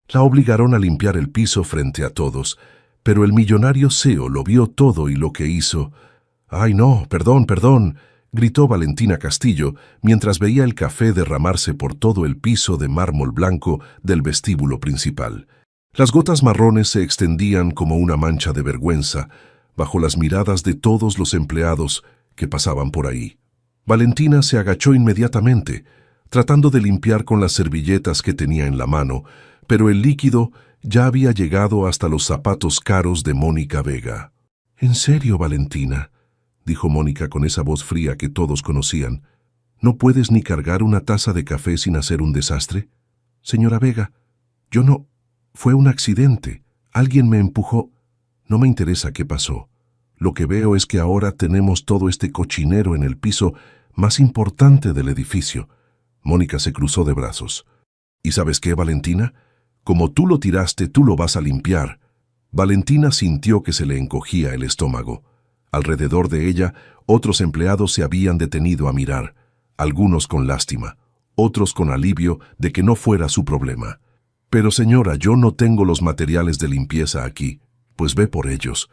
La obligaron a limpiar el piso frente a todos, pero el millonario CEO lo vio todo y lo que hizo. «¡Ay, no! ¡Perdón, perdón!», gritó Valentina Castillo mientras veía el café derramarse por todo el piso de mármol blanco del vestíbulo principal. Las gotas marrones se extendían como una mancha de vergüenza bajo las miradas de todos los empleados que pasaban por ahí. Valentina se agachó inmediatamente, tratando de limpiar con las servilletas que tenía en la mano, pero el líquido ya había llegado hasta los zapatos caros de Mónica Vega. «¿En serio, Valentina?», dijo Mónica con esa voz fría que todos conocían. «¿No puedes ni cargar una taza de café sin hacer un desastre? Señora Vega, yo no... Fue un accidente. Alguien me empujó. No me interesa qué pasó. Lo que veo es que ahora tenemos todo este cochinero en el piso más importante del edificio». Mónica se cruzó de brazos. «¿Y sabes qué, Valentina? Como tú lo tiraste, tú lo vas a limpiar». Valentina sintió que se le encogía el estómago. Alrededor de ella, otros empleados se habían detenido a mirar, algunos con lástima, otros con alivio de que no fuera su problema. «Pero señora, yo no tengo los materiales de limpieza aquí, pues ve por ellos.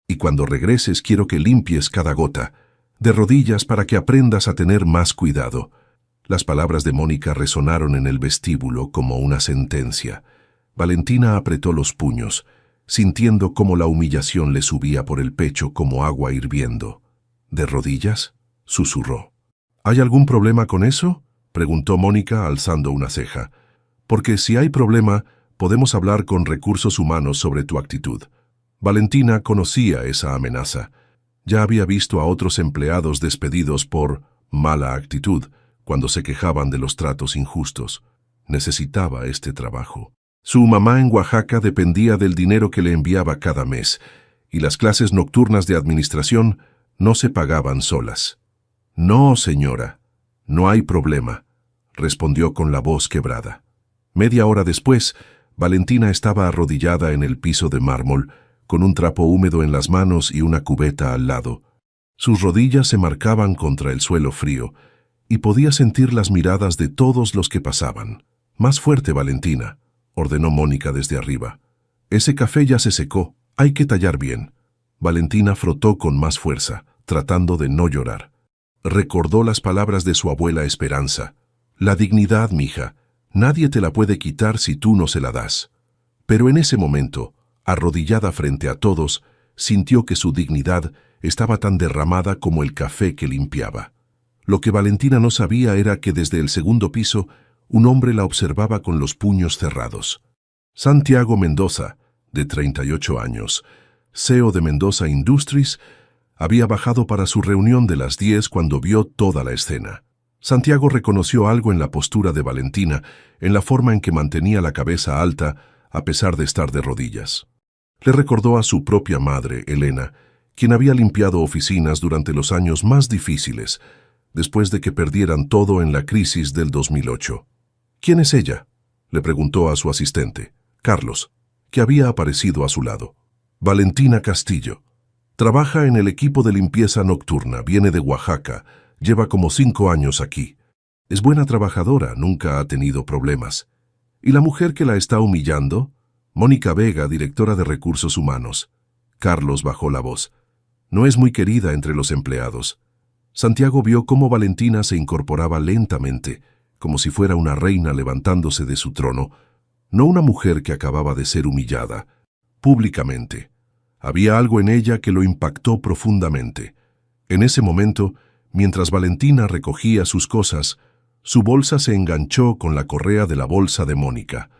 Y cuando regreses quiero que limpies cada gota, de rodillas para que aprendas a tener más cuidado». Las palabras de Mónica resonaron en el vestíbulo como una sentencia. Valentina apretó los puños, sintiendo cómo la humillación le subía por el pecho como agua hirviendo. «¿De rodillas?», susurró. «¿Hay algún problema con eso?», preguntó Mónica alzando una ceja. «Porque si hay problema, podemos hablar con recursos humanos sobre tu actitud». Valentina conocía esa amenaza. Ya había visto a otros empleados despedidos por mala actitud cuando se quejaban de los tratos injustos. Necesitaba este trabajo. Su mamá en Oaxaca dependía del dinero que le enviaba cada mes, y las clases nocturnas de administración no se pagaban solas. «No, señora, no hay problema», respondió con la voz quebrada. Media hora después, Valentina estaba arrodillada en el piso de mármol, con un trapo húmedo en las manos y una cubeta al lado. Sus rodillas se marcaban contra el suelo frío, y podía sentir las miradas de todos los que pasaban. «Más fuerte, Valentina», ordenó Mónica desde arriba. «Ese café ya se secó, hay que tallar bien». Valentina frotó con más fuerza, tratando de no llorar. Recordó las palabras de su abuela Esperanza. «La dignidad, mija, nadie te la puede quitar si tú no se la das». Pero en ese momento, arrodillada frente a todos, sintió que su dignidad estaba tan derramada como el café que limpiaba. Lo que Valentina no sabía era que desde el segundo piso, un hombre la observaba con los puños cerrados. Santiago Mendoza, de 38 años, CEO de Mendoza Industries, había bajado para su reunión de las 10 cuando vio toda la escena. Santiago reconoció algo en la postura de Valentina, en la forma en que mantenía la cabeza alta a pesar de estar de rodillas. Le recordó a su propia madre, Elena, quien había limpiado oficinas durante los años más difíciles, después de que perdieran todo en la crisis del 2008. «¿Quién es ella?», le preguntó a su asistente, Carlos, que había aparecido a su lado. «Valentina Castillo. Trabaja en el equipo de limpieza nocturna, viene de Oaxaca, lleva como 5 años aquí. Es buena trabajadora, nunca ha tenido problemas. ¿Y la mujer que la está humillando?». «Mónica Vega, directora de Recursos Humanos». Carlos bajó la voz. «No es muy querida entre los empleados». Santiago vio cómo Valentina se incorporaba lentamente, como si fuera una reina levantándose de su trono, no una mujer que acababa de ser humillada, públicamente. Había algo en ella que lo impactó profundamente. En ese momento, mientras Valentina recogía sus cosas, su bolsa se enganchó con la correa de la bolsa de Mónica.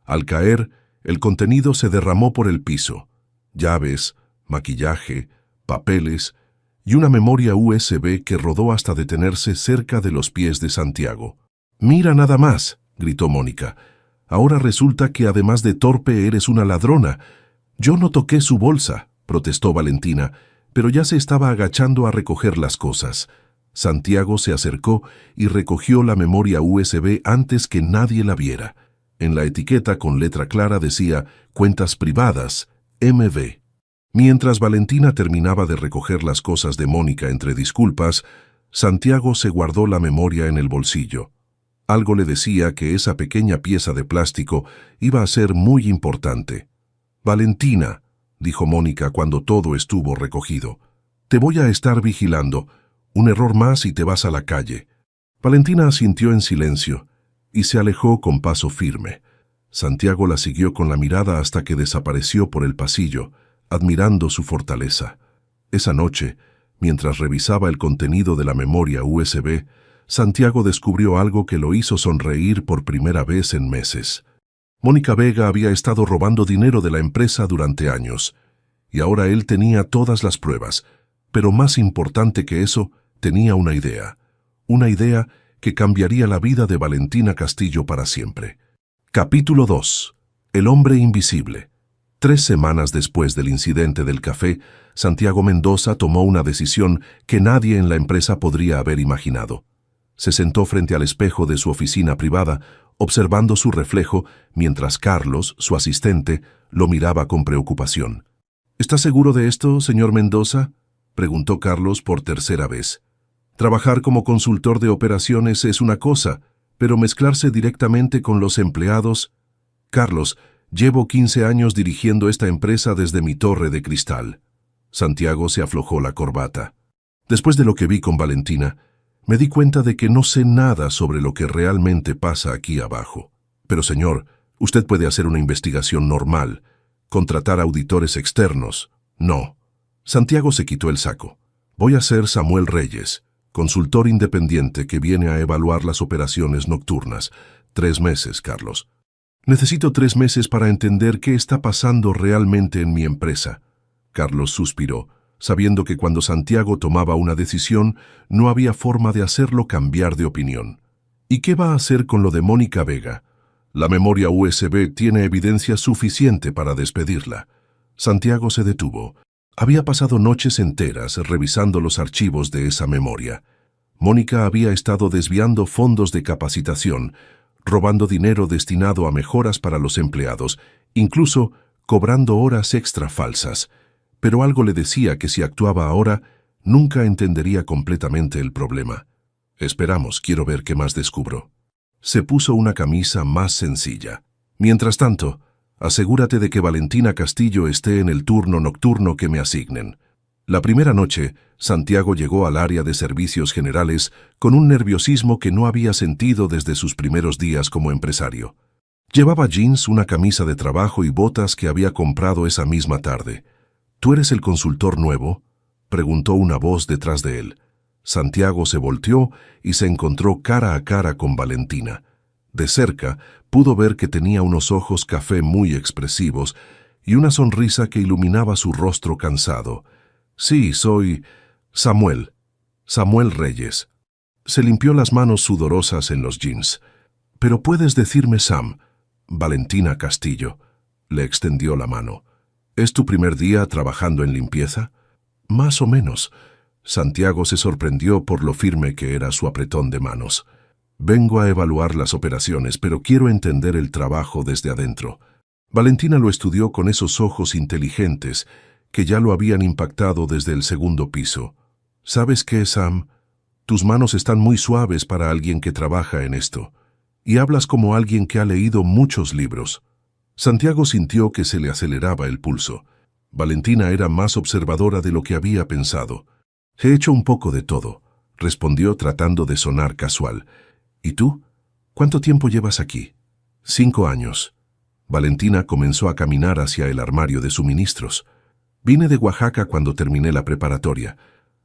Al caer, el contenido se derramó por el piso. Llaves, maquillaje, papeles y una memoria USB que rodó hasta detenerse cerca de los pies de Santiago. «Mira nada más», gritó Mónica. «Ahora resulta que además de torpe eres una ladrona». «Yo no toqué su bolsa», protestó Valentina, pero ya se estaba agachando a recoger las cosas. Santiago se acercó y recogió la memoria USB antes que nadie la viera. En la etiqueta con letra clara decía «Cuentas privadas, MV». Mientras Valentina terminaba de recoger las cosas de Mónica entre disculpas, Santiago se guardó la memoria en el bolsillo. Algo le decía que esa pequeña pieza de plástico iba a ser muy importante. «Valentina», dijo Mónica cuando todo estuvo recogido, «te voy a estar vigilando. Un error más y te vas a la calle». Valentina asintió en silencio y se alejó con paso firme. Santiago la siguió con la mirada hasta que desapareció por el pasillo, admirando su fortaleza. Esa noche, mientras revisaba el contenido de la memoria USB, Santiago descubrió algo que lo hizo sonreír por primera vez en meses. Mónica Vega había estado robando dinero de la empresa durante años, y ahora él tenía todas las pruebas, pero más importante que eso, tenía una idea que cambiaría la vida de Valentina Castillo para siempre. Capítulo 2. El hombre invisible. 3 semanas después del incidente del café, Santiago Mendoza tomó una decisión que nadie en la empresa podría haber imaginado. Se sentó frente al espejo de su oficina privada, observando su reflejo, mientras Carlos, su asistente, lo miraba con preocupación. «¿Está seguro de esto, señor Mendoza?», preguntó Carlos por tercera vez. «Trabajar como consultor de operaciones es una cosa, pero mezclarse directamente con los empleados...» «Carlos, llevo 15 años dirigiendo esta empresa desde mi torre de cristal». Santiago se aflojó la corbata. «Después de lo que vi con Valentina, me di cuenta de que no sé nada sobre lo que realmente pasa aquí abajo. Pero señor, usted puede hacer una investigación normal, contratar auditores externos. No». Santiago se quitó el saco. «Voy a ser Samuel Reyes, consultor independiente que viene a evaluar las operaciones nocturnas. 3 meses, Carlos. Necesito 3 meses para entender qué está pasando realmente en mi empresa». Carlos suspiró, sabiendo que cuando Santiago tomaba una decisión, no había forma de hacerlo cambiar de opinión. «¿Y qué va a hacer con lo de Mónica Vega? La memoria USB tiene evidencia suficiente para despedirla». Santiago se detuvo. Había pasado noches enteras revisando los archivos de esa memoria. Mónica había estado desviando fondos de capacitación, robando dinero destinado a mejoras para los empleados, incluso cobrando horas extra falsas. Pero algo le decía que si actuaba ahora, nunca entendería completamente el problema. «Esperamos, quiero ver qué más descubro». Se puso una camisa más sencilla. «Mientras tanto, asegúrate de que Valentina Castillo esté en el turno nocturno que me asignen». La primera noche, Santiago llegó al área de servicios generales con un nerviosismo que no había sentido desde sus primeros días como empresario. Llevaba jeans, una camisa de trabajo y botas que había comprado esa misma tarde. «¿Tú eres el consultor nuevo?», preguntó una voz detrás de él. Santiago se volteó y se encontró cara a cara con Valentina. De cerca, pudo ver que tenía unos ojos café muy expresivos y una sonrisa que iluminaba su rostro cansado. «Sí, soy Samuel Reyes». Se limpió las manos sudorosas en los jeans. «Pero puedes decirme Sam». «Valentina Castillo». Le extendió la mano. «¿Es tu primer día trabajando en limpieza?». «Más o menos». Santiago se sorprendió por lo firme que era su apretón de manos. «Vengo a evaluar las operaciones, pero quiero entender el trabajo desde adentro». Valentina lo estudió con esos ojos inteligentes que ya lo habían impactado desde el segundo piso. «¿Sabes qué, Sam? Tus manos están muy suaves para alguien que trabaja en esto, y hablas como alguien que ha leído muchos libros». Santiago sintió que se le aceleraba el pulso. Valentina era más observadora de lo que había pensado. «He hecho un poco de todo», respondió tratando de sonar casual. «¿Y tú? ¿Cuánto tiempo llevas aquí?» 5 años. Valentina comenzó a caminar hacia el armario de suministros. «Vine de Oaxaca cuando terminé la preparatoria.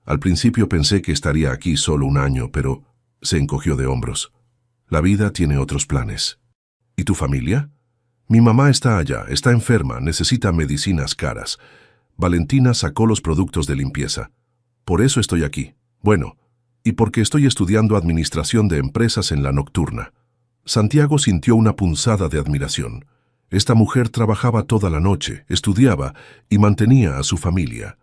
Al principio pensé que estaría aquí solo 1 año, pero...» Se encogió de hombros. «La vida tiene otros planes». «¿Y tu familia?» «Mi mamá está allá, está enferma, necesita medicinas caras». Valentina sacó los productos de limpieza. «Por eso estoy aquí. Bueno, y porque estoy estudiando administración de empresas en la nocturna». Santiago sintió una punzada de admiración. Esta mujer trabajaba toda la noche, estudiaba y mantenía a su familia.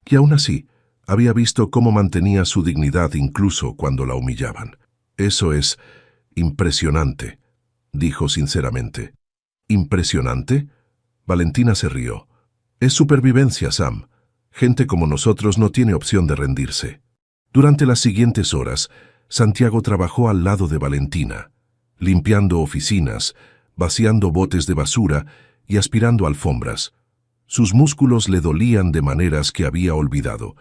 Y aún así, había visto cómo mantenía su dignidad incluso cuando la humillaban. «Eso es impresionante», dijo sinceramente. «¿Impresionante?». Valentina se rió. «Es supervivencia, Sam. Gente como nosotros no tiene opción de rendirse». Durante las siguientes horas, Santiago trabajó al lado de Valentina. limpiando oficinas, vaciando botes de basura y aspirando alfombras. Sus músculos le dolían de maneras que había olvidado,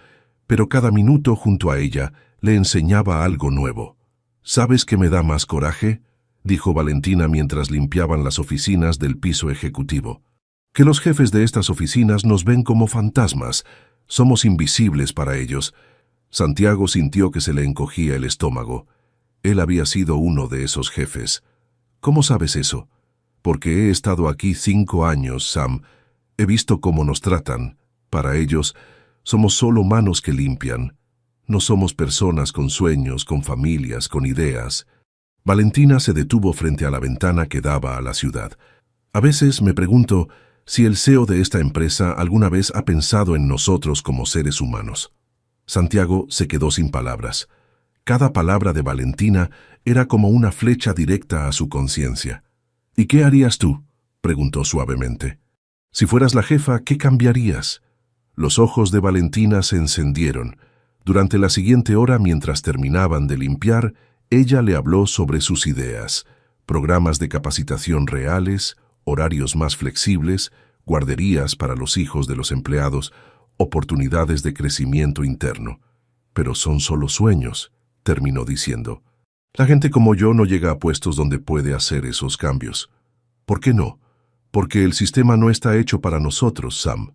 pero cada minuto junto a ella le enseñaba algo nuevo. ¿Sabes qué me da más coraje?, dijo Valentina mientras limpiaban las oficinas del piso ejecutivo. Que los jefes de estas oficinas nos ven como fantasmas. Somos invisibles para ellos. Santiago sintió que se le encogía el estómago. Él había sido uno de esos jefes. ¿Cómo sabes eso? Porque he estado aquí 5 años, Sam. He visto cómo nos tratan. Para ellos, somos solo manos que limpian. No somos personas con sueños, con familias, con ideas. Valentina se detuvo frente a la ventana que daba a la ciudad. A veces me pregunto si el CEO de esta empresa alguna vez ha pensado en nosotros como seres humanos. Santiago se quedó sin palabras. Cada palabra de Valentina era como una flecha directa a su conciencia. ¿Y qué harías tú?, preguntó suavemente. Si fueras la jefa, ¿qué cambiarías? Los ojos de Valentina se encendieron. Durante la siguiente hora, mientras terminaban de limpiar, ella le habló sobre sus ideas: programas de capacitación reales, horarios más flexibles, guarderías para los hijos de los empleados, oportunidades de crecimiento interno. Pero son solo sueños, terminó diciendo. La gente como yo no llega a puestos donde puede hacer esos cambios. ¿Por qué no? Porque el sistema no está hecho para nosotros, Sam.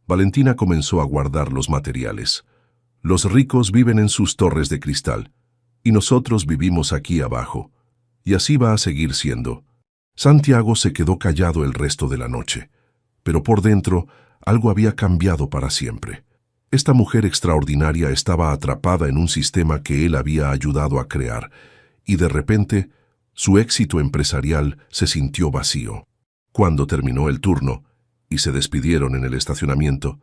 Valentina comenzó a guardar los materiales. Los ricos viven en sus torres de cristal, y nosotros vivimos aquí abajo. Y así va a seguir siendo. Santiago se quedó callado el resto de la noche, pero por dentro algo había cambiado para siempre. Esta mujer extraordinaria estaba atrapada en un sistema que él había ayudado a crear, y de repente su éxito empresarial se sintió vacío. Cuando terminó el turno y se despidieron en el estacionamiento,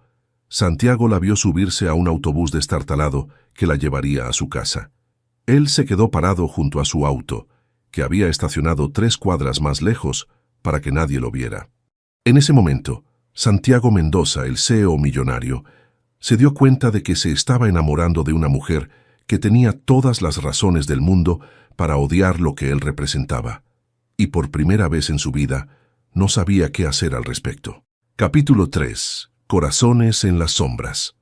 Santiago la vio subirse a un autobús destartalado que la llevaría a su casa. Él se quedó parado junto a su auto, que había estacionado 3 cuadras más lejos para que nadie lo viera. En ese momento, Santiago Mendoza, el CEO millonario, se dio cuenta de que se estaba enamorando de una mujer que tenía todas las razones del mundo para odiar lo que él representaba, y por primera vez en su vida no sabía qué hacer al respecto. Capítulo 3. Corazones en las sombras.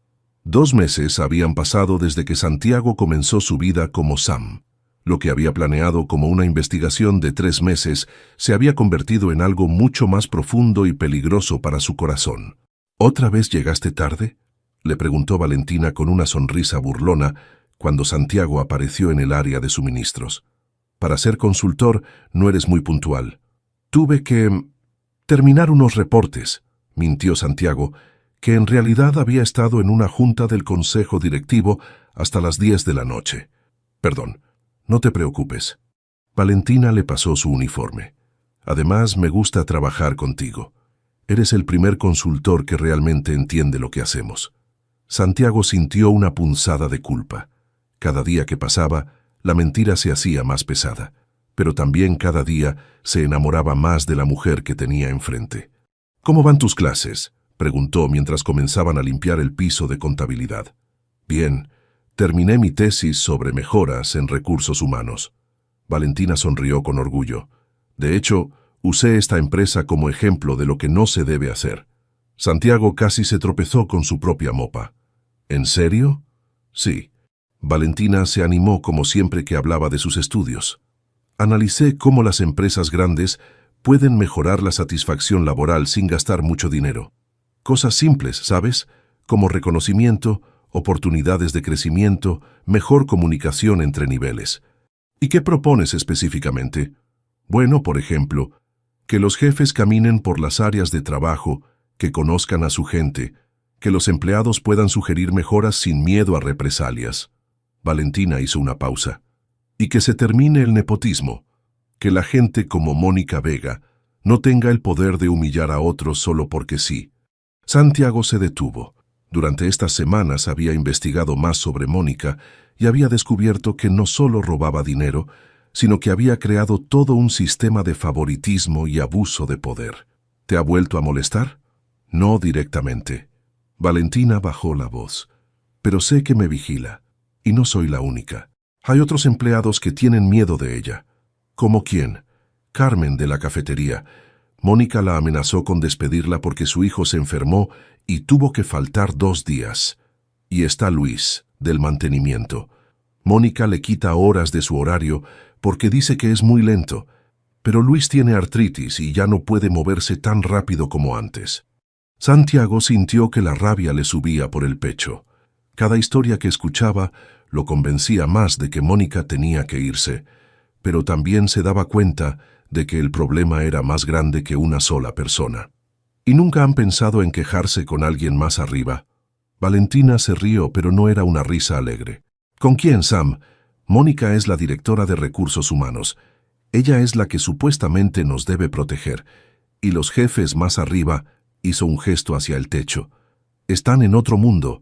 2 meses habían pasado desde que Santiago comenzó su vida como Sam. Lo que había planeado como una investigación de 3 meses se había convertido en algo mucho más profundo y peligroso para su corazón. ¿Otra vez llegaste tarde?, le preguntó Valentina con una sonrisa burlona cuando Santiago apareció en el área de suministros. Para ser consultor no eres muy puntual. Tuve que terminar unos reportes, mintió Santiago, que en realidad había estado en una junta del consejo directivo hasta las 10 de la noche. Perdón, no te preocupes. Valentina le pasó su uniforme. Además, me gusta trabajar contigo. Eres el primer consultor que realmente entiende lo que hacemos. Santiago sintió una punzada de culpa. Cada día que pasaba, la mentira se hacía más pesada, pero también cada día se enamoraba más de la mujer que tenía enfrente. ¿Cómo van tus clases?, preguntó mientras comenzaban a limpiar el piso de contabilidad. Bien, terminé mi tesis sobre mejoras en recursos humanos. Valentina sonrió con orgullo. De hecho, usé esta empresa como ejemplo de lo que no se debe hacer. Santiago casi se tropezó con su propia mopa. ¿En serio? Sí. Valentina se animó como siempre que hablaba de sus estudios. Analicé cómo las empresas grandes pueden mejorar la satisfacción laboral sin gastar mucho dinero. Cosas simples, ¿sabes? Como reconocimiento, oportunidades de crecimiento, mejor comunicación entre niveles. ¿Y qué propones específicamente? Bueno, por ejemplo, que los jefes caminen por las áreas de trabajo, que conozcan a su gente, que los empleados puedan sugerir mejoras sin miedo a represalias. Valentina hizo una pausa. Y que se termine el nepotismo, que la gente como Mónica Vega no tenga el poder de humillar a otros solo porque sí. Santiago se detuvo. Durante estas semanas había investigado más sobre Mónica y había descubierto que no solo robaba dinero, sino que había creado todo un sistema de favoritismo y abuso de poder. ¿Te ha vuelto a molestar? No directamente. Valentina bajó la voz. Pero sé que me vigila, y no soy la única. Hay otros empleados que tienen miedo de ella. ¿Cómo quién? Carmen, de la cafetería. Mónica la amenazó con despedirla porque su hijo se enfermó y tuvo que faltar 2 días. Y está Luis, del mantenimiento. Mónica le quita horas de su horario porque dice que es muy lento, pero Luis tiene artritis y ya no puede moverse tan rápido como antes. Santiago sintió que la rabia le subía por el pecho. Cada historia que escuchaba lo convencía más de que Mónica tenía que irse, pero también se daba cuenta de que el problema era más grande que una sola persona. ¿Y nunca han pensado en quejarse con alguien más arriba? Valentina se rió, pero no era una risa alegre. ¿Con quién, Sam? Mónica es la directora de recursos humanos. Ella es la que supuestamente nos debe proteger. Y los jefes más arriba, hizo un gesto hacia el techo. Están en otro mundo.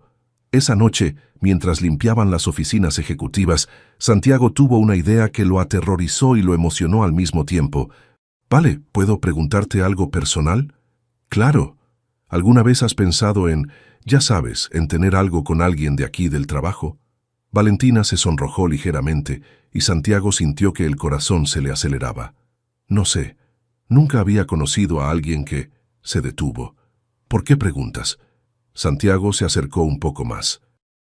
Esa noche, mientras limpiaban las oficinas ejecutivas, Santiago tuvo una idea que lo aterrorizó y lo emocionó al mismo tiempo. Vale, ¿puedo preguntarte algo personal? Claro. ¿Alguna vez has pensado en, ya sabes, en tener algo con alguien de aquí del trabajo? Valentina se sonrojó ligeramente y Santiago sintió que el corazón se le aceleraba. No sé, nunca había conocido a alguien que... Se detuvo. ¿Por qué preguntas? Santiago se acercó un poco más.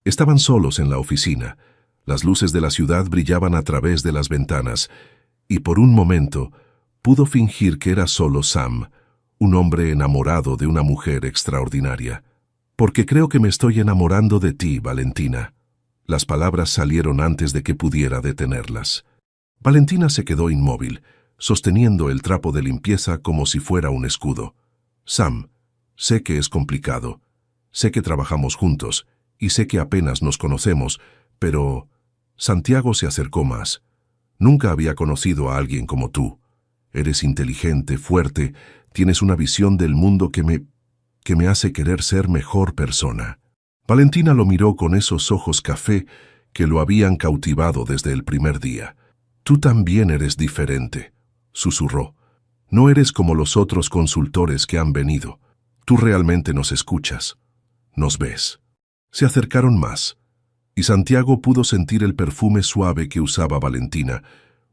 Estaban solos en la oficina. Las luces de la ciudad brillaban a través de las ventanas, y por un momento pudo fingir que era solo Sam, un hombre enamorado de una mujer extraordinaria. Porque creo que me estoy enamorando de ti, Valentina. Las palabras salieron antes de que pudiera detenerlas. Valentina se quedó inmóvil, sosteniendo el trapo de limpieza como si fuera un escudo. Sam, sé que es complicado. Sé que trabajamos juntos, y sé que apenas nos conocemos, pero... Santiago se acercó más. Nunca había conocido a alguien como tú. Eres inteligente, fuerte, tienes una visión del mundo que me hace querer ser mejor persona. Valentina lo miró con esos ojos café que lo habían cautivado desde el primer día. Tú también eres diferente, susurró. No eres como los otros consultores que han venido. Tú realmente nos escuchas. Nos ves. Se acercaron más, y Santiago pudo sentir el perfume suave que usaba Valentina,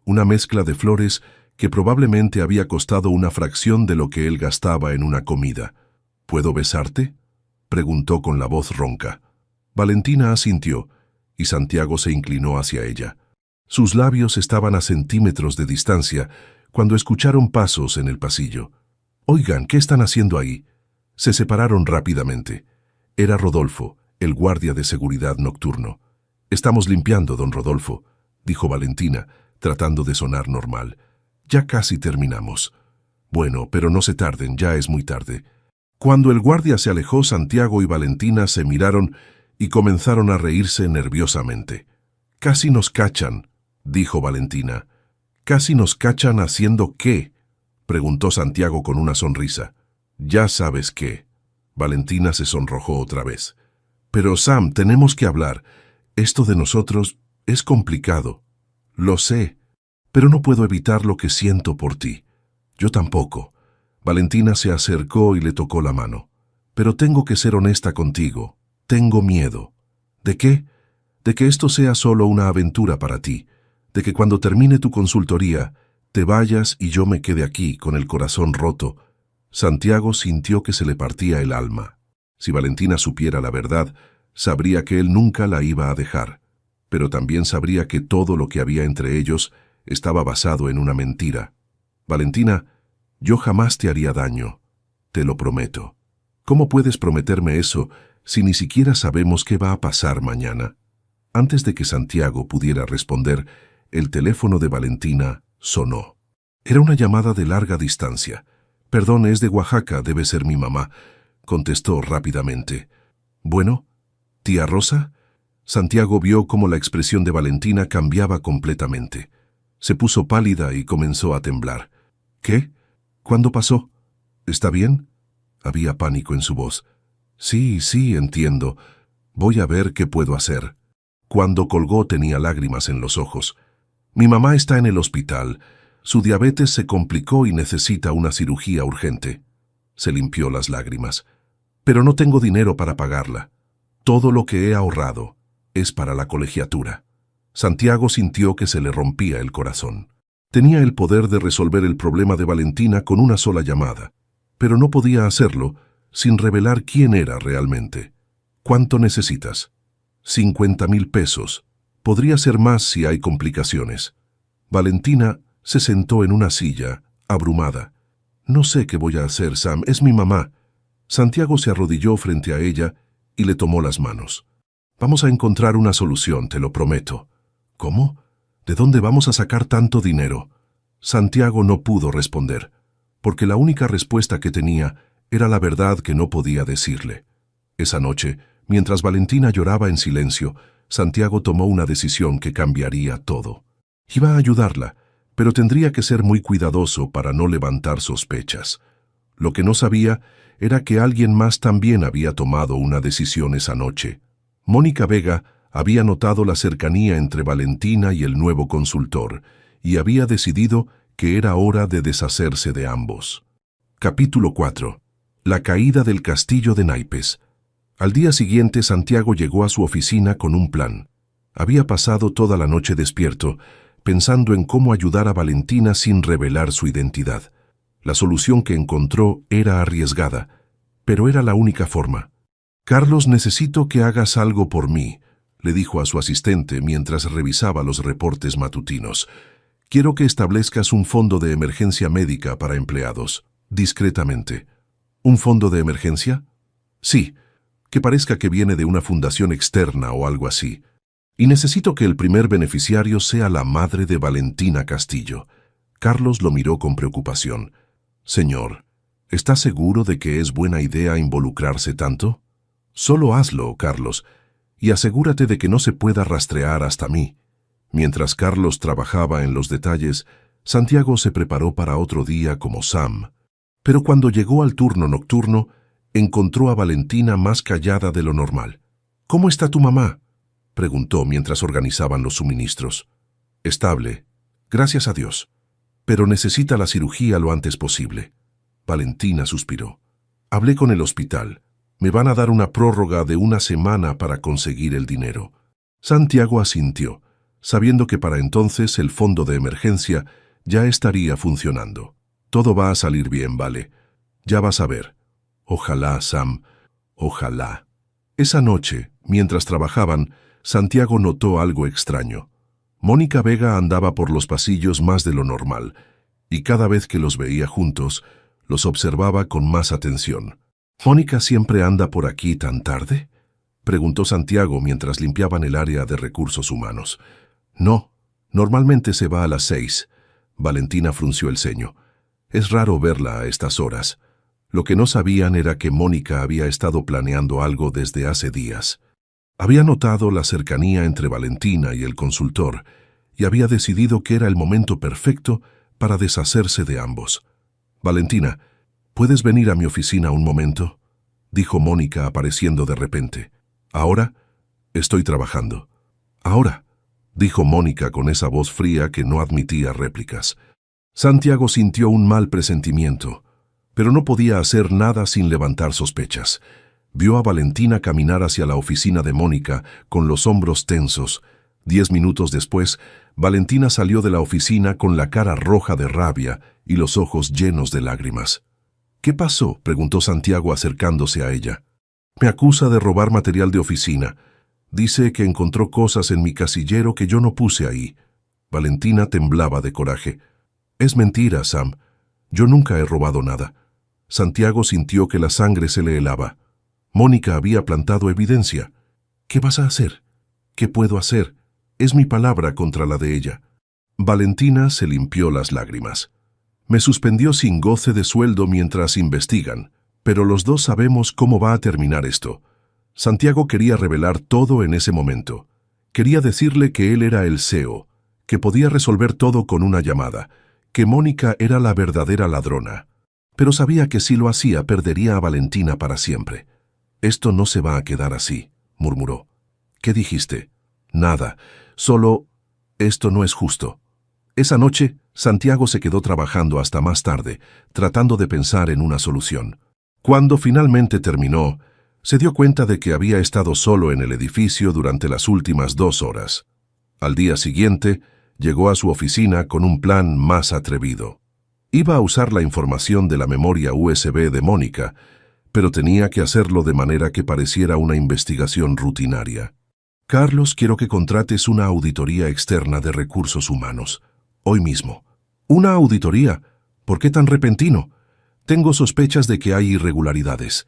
una mezcla de flores que probablemente había costado una fracción de lo que él gastaba en una comida. ¿Puedo besarte?, preguntó con la voz ronca. Valentina asintió, y Santiago se inclinó hacia ella. Sus labios estaban a centímetros de distancia cuando escucharon pasos en el pasillo. «Oigan, ¿qué están haciendo ahí?» Se separaron rápidamente. Era Rodolfo, el guardia de seguridad nocturno. «Estamos limpiando, don Rodolfo», dijo Valentina, tratando de sonar normal. «Ya casi terminamos». «Bueno, pero no se tarden, ya es muy tarde». Cuando el guardia se alejó, Santiago y Valentina se miraron y comenzaron a reírse nerviosamente. «Casi nos cachan», dijo Valentina. «¿Casi nos cachan haciendo qué?», preguntó Santiago con una sonrisa. «Ya sabes qué». Valentina se sonrojó otra vez. «Pero Sam, tenemos que hablar. Esto de nosotros es complicado». «Lo sé, pero no puedo evitar lo que siento por ti». «Yo tampoco». Valentina se acercó y le tocó la mano. «Pero tengo que ser honesta contigo. Tengo miedo». «¿De qué?» «De que esto sea solo una aventura para ti. De que cuando termine tu consultoría, te vayas y yo me quede aquí con el corazón roto». Santiago sintió que se le partía el alma. Si Valentina supiera la verdad, sabría que él nunca la iba a dejar. Pero también sabría que todo lo que había entre ellos estaba basado en una mentira. «Valentina, yo jamás te haría daño. Te lo prometo». «¿Cómo puedes prometerme eso si ni siquiera sabemos qué va a pasar mañana?» Antes de que Santiago pudiera responder, el teléfono de Valentina sonó. Era una llamada de larga distancia. «Perdón, es de Oaxaca, debe ser mi mamá», contestó rápidamente. «Bueno, ¿tía Rosa?» Santiago vio cómo la expresión de Valentina cambiaba completamente. Se puso pálida y comenzó a temblar. «¿Qué? ¿Cuándo pasó? ¿Está bien?» Había pánico en su voz. «Sí, entiendo. Voy a ver qué puedo hacer». Cuando colgó tenía lágrimas en los ojos. «Mi mamá está en el hospital. Su diabetes se complicó y necesita una cirugía urgente». Se limpió las lágrimas. «Pero no tengo dinero para pagarla. Todo lo que he ahorrado es para la colegiatura». Santiago sintió que se le rompía el corazón. Tenía el poder de resolver el problema de Valentina con una sola llamada, pero no podía hacerlo sin revelar quién era realmente. ¿Cuánto necesitas? 50,000 pesos. Podría ser más si hay complicaciones. Valentina se sentó en una silla, abrumada. No sé qué voy a hacer, Sam, es mi mamá. Santiago se arrodilló frente a ella y le tomó las manos. Vamos a encontrar una solución, te lo prometo. ¿Cómo? ¿De dónde vamos a sacar tanto dinero? Santiago no pudo responder, porque la única respuesta que tenía era la verdad que no podía decirle. Esa noche, mientras Valentina lloraba en silencio, Santiago tomó una decisión que cambiaría todo. Iba a ayudarla, pero tendría que ser muy cuidadoso para no levantar sospechas. Lo que no sabía era que alguien más también había tomado una decisión esa noche. Mónica Vega había notado la cercanía entre Valentina y el nuevo consultor, y había decidido que era hora de deshacerse de ambos. Capítulo 4. La caída del castillo de naipes. Al día siguiente, Santiago llegó a su oficina con un plan. Había pasado toda la noche despierto, pensando en cómo ayudar a Valentina sin revelar su identidad. La solución que encontró era arriesgada, pero era la única forma. «Carlos, necesito que hagas algo por mí», le dijo a su asistente mientras revisaba los reportes matutinos. «Quiero que establezcas un fondo de emergencia médica para empleados, discretamente». ¿Un fondo de emergencia? Sí, que parezca que viene de una fundación externa o algo así. Y necesito que el primer beneficiario sea la madre de Valentina Castillo. Carlos lo miró con preocupación. «Señor, ¿está seguro de que es buena idea involucrarse tanto? Solo hazlo, Carlos, y asegúrate de que no se pueda rastrear hasta mí». Mientras Carlos trabajaba en los detalles, Santiago se preparó para otro día como Sam. Pero cuando llegó al turno nocturno, encontró a Valentina más callada de lo normal. «¿Cómo está tu mamá?», preguntó mientras organizaban los suministros. «Estable, gracias a Dios, pero necesita la cirugía lo antes posible». Valentina suspiró. «Hablé con el hospital. Me van a dar una prórroga de 1 semana para conseguir el dinero». Santiago asintió, sabiendo que para entonces el fondo de emergencia ya estaría funcionando. «Todo va a salir bien, ¿vale? Ya vas a ver». «Ojalá, Sam, ojalá». Esa noche, mientras trabajaban, Santiago notó algo extraño. Mónica Vega andaba por los pasillos más de lo normal, y cada vez que los veía juntos, los observaba con más atención. «¿Mónica siempre anda por aquí tan tarde?», preguntó Santiago mientras limpiaban el área de recursos humanos. «No, normalmente se va a las 6». Valentina frunció el ceño. «Es raro verla a estas horas». Lo que no sabían era que Mónica había estado planeando algo desde hace días. Había notado la cercanía entre Valentina y el consultor y había decidido que era el momento perfecto para deshacerse de ambos. «Valentina, ¿puedes venir a mi oficina un momento?», dijo Mónica apareciendo de repente. «¿Ahora?» «Estoy trabajando». «¿Ahora?», dijo Mónica con esa voz fría que no admitía réplicas. Santiago sintió un mal presentimiento, pero no podía hacer nada sin levantar sospechas. Vio a Valentina caminar hacia la oficina de Mónica con los hombros tensos. 10 minutos después, Valentina salió de la oficina con la cara roja de rabia y los ojos llenos de lágrimas. «¿Qué pasó?», preguntó Santiago acercándose a ella. «Me acusa de robar material de oficina. Dice que encontró cosas en mi casillero que yo no puse ahí». Valentina temblaba de coraje. «Es mentira, Sam. Yo nunca he robado nada». Santiago sintió que la sangre se le helaba. Mónica había plantado evidencia. «¿Qué vas a hacer?». «¿Qué puedo hacer? Es mi palabra contra la de ella». Valentina se limpió las lágrimas. «Me suspendió sin goce de sueldo mientras investigan, pero los dos sabemos cómo va a terminar esto». Santiago quería revelar todo en ese momento. Quería decirle que él era el CEO, que podía resolver todo con una llamada, que Mónica era la verdadera ladrona. Pero sabía que si lo hacía perdería a Valentina para siempre. «Esto no se va a quedar así», murmuró. «¿Qué dijiste?» «Nada, solo... esto no es justo». Esa noche, Santiago se quedó trabajando hasta más tarde, tratando de pensar en una solución. Cuando finalmente terminó, se dio cuenta de que había estado solo en el edificio durante las últimas 2 horas. Al día siguiente, Llegó a su oficina con un plan más atrevido. Iba a usar la información de la memoria USB de Mónica, pero tenía que hacerlo de manera que pareciera una investigación rutinaria. Carlos, quiero que contrates una auditoría externa de recursos humanos. Hoy mismo. ¿Una auditoría? ¿Por qué tan repentino? Tengo sospechas de que hay irregularidades,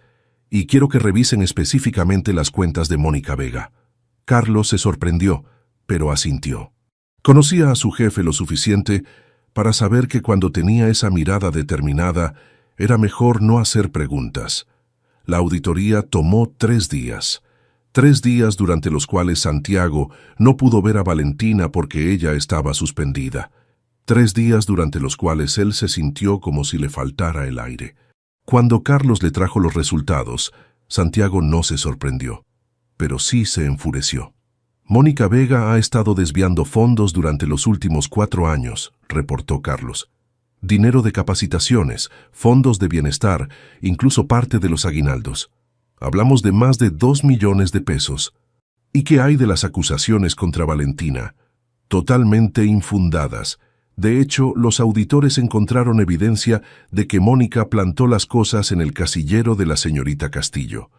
y quiero que revisen específicamente las cuentas de Mónica Vega. Carlos se sorprendió, pero asintió. Conocía a su jefe lo suficiente para saber que cuando tenía esa mirada determinada, era mejor no hacer preguntas. La auditoría tomó 3 días. 3 días durante los cuales Santiago no pudo ver a Valentina porque ella estaba suspendida. 3 días durante los cuales él se sintió como si le faltara el aire. Cuando Carlos le trajo los resultados, Santiago no se sorprendió, pero sí se enfureció. Mónica Vega ha estado desviando fondos durante los últimos 4 años, reportó Carlos. Dinero de capacitaciones, fondos de bienestar, incluso parte de los aguinaldos. Hablamos de más de 2 millones de pesos. ¿Y qué hay de las acusaciones contra Valentina? Totalmente infundadas. De hecho, los auditores encontraron evidencia de que Mónica plantó las cosas en el casillero de la señorita Castillo.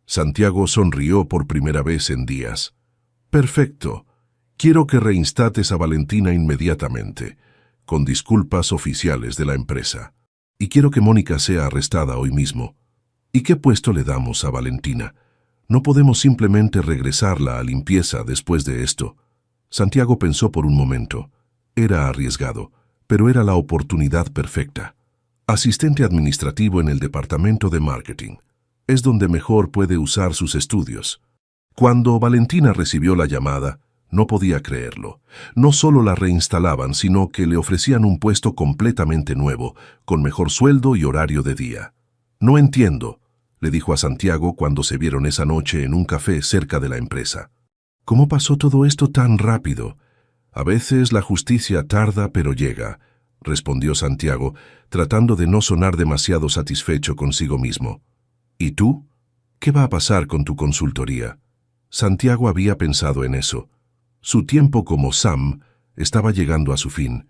Santiago sonrió por primera vez en días. Perfecto. Quiero que reinstates a Valentina inmediatamente, con disculpas oficiales de la empresa. Y quiero que Mónica sea arrestada hoy mismo. ¿Y qué puesto le damos a Valentina? No podemos simplemente regresarla a limpieza después de esto. Santiago pensó por un momento. Era arriesgado, pero era la oportunidad perfecta. Asistente administrativo en el departamento de marketing. Es donde mejor puede usar sus estudios. Cuando Valentina recibió la llamada, no podía creerlo. No solo la reinstalaban, sino que le ofrecían un puesto completamente nuevo, con mejor sueldo y horario de día. No entiendo, le dijo a Santiago cuando se vieron esa noche en un café cerca de la empresa. ¿Cómo pasó todo esto tan rápido? A veces la justicia tarda pero llega, respondió Santiago, tratando de no sonar demasiado satisfecho consigo mismo. ¿Y tú? ¿Qué va a pasar con tu consultoría? Santiago había pensado en eso. Su tiempo como Sam estaba llegando a su fin,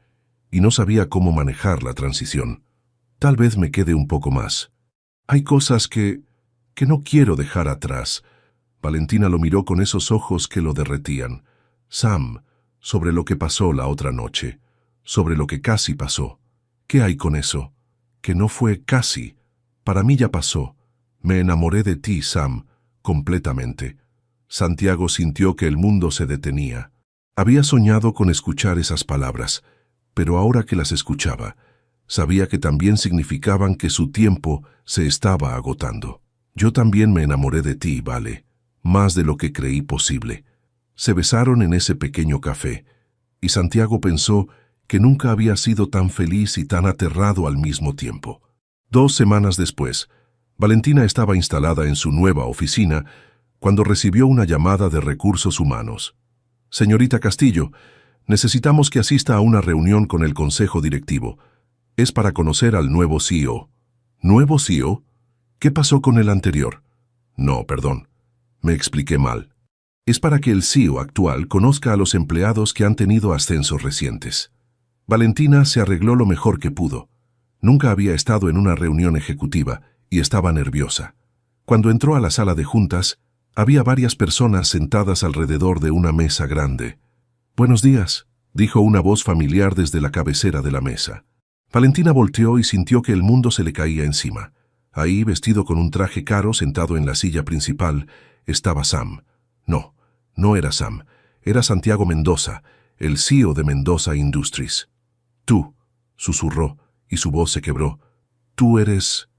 y no sabía cómo manejar la transición. Tal vez me quede un poco más. Hay cosas que no quiero dejar atrás. Valentina lo miró con esos ojos que lo derretían. Sam, sobre lo que pasó la otra noche, sobre lo que casi pasó. ¿Qué hay con eso? Que no fue casi. Para mí ya pasó. Me enamoré de ti, Sam, completamente. Santiago sintió que el mundo se detenía. Había soñado con escuchar esas palabras, pero ahora que las escuchaba, sabía que también significaban que su tiempo se estaba agotando. Yo también me enamoré de ti, Vale, más de lo que creí posible. Se besaron en ese pequeño café, y Santiago pensó que nunca había sido tan feliz y tan aterrado al mismo tiempo. 2 semanas después, Valentina estaba instalada en su nueva oficina cuando recibió una llamada de recursos humanos. Señorita Castillo, necesitamos que asista a una reunión con el consejo directivo. Es para conocer al nuevo CEO. ¿Nuevo CEO? ¿Qué pasó con el anterior? No, perdón. Me expliqué mal. Es para que el CEO actual conozca a los empleados que han tenido ascensos recientes. Valentina se arregló lo mejor que pudo. Nunca había estado en una reunión ejecutiva y estaba nerviosa. Cuando entró a la sala de juntas, había varias personas sentadas alrededor de una mesa grande. «Buenos días», dijo una voz familiar desde la cabecera de la mesa. Valentina volteó y sintió que el mundo se le caía encima. Ahí, vestido con un traje caro, sentado en la silla principal, estaba Sam. No, no era Sam. Era Santiago Mendoza, el CEO de Mendoza Industries. «Tú», susurró, y su voz se quebró. «Tú eres...»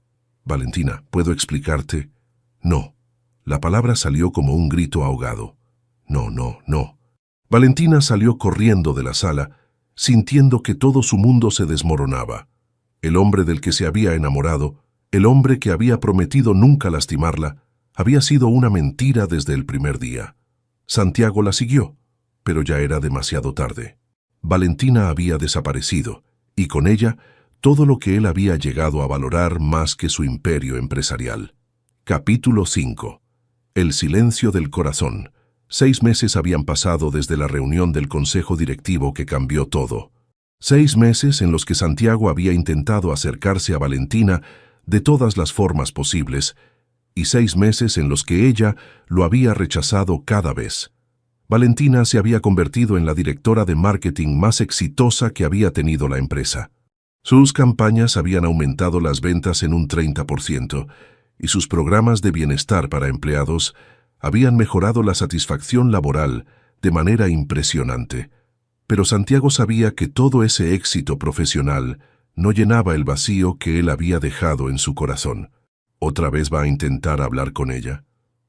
«Valentina, ¿puedo explicarte?» «No». La palabra salió como un grito ahogado. «No, no, no». Valentina salió corriendo de la sala, sintiendo que todo su mundo se desmoronaba. El hombre del que se había enamorado, el hombre que había prometido nunca lastimarla, había sido una mentira desde el primer día. Santiago la siguió, pero ya era demasiado tarde. Valentina había desaparecido, y con ella todo lo que él había llegado a valorar más que su imperio empresarial. Capítulo 5. El silencio del corazón. 6 meses habían pasado desde la reunión del consejo directivo que cambió todo. 6 meses en los que Santiago había intentado acercarse a Valentina de todas las formas posibles, y 6 meses en los que ella lo había rechazado cada vez. Valentina se había convertido en la directora de marketing más exitosa que había tenido la empresa. Sus campañas habían aumentado las ventas en un 30%, y sus programas de bienestar para empleados habían mejorado la satisfacción laboral de manera impresionante. Pero Santiago sabía que todo ese éxito profesional no llenaba el vacío que él había dejado en su corazón. ¿Otra vez va a intentar hablar con ella?,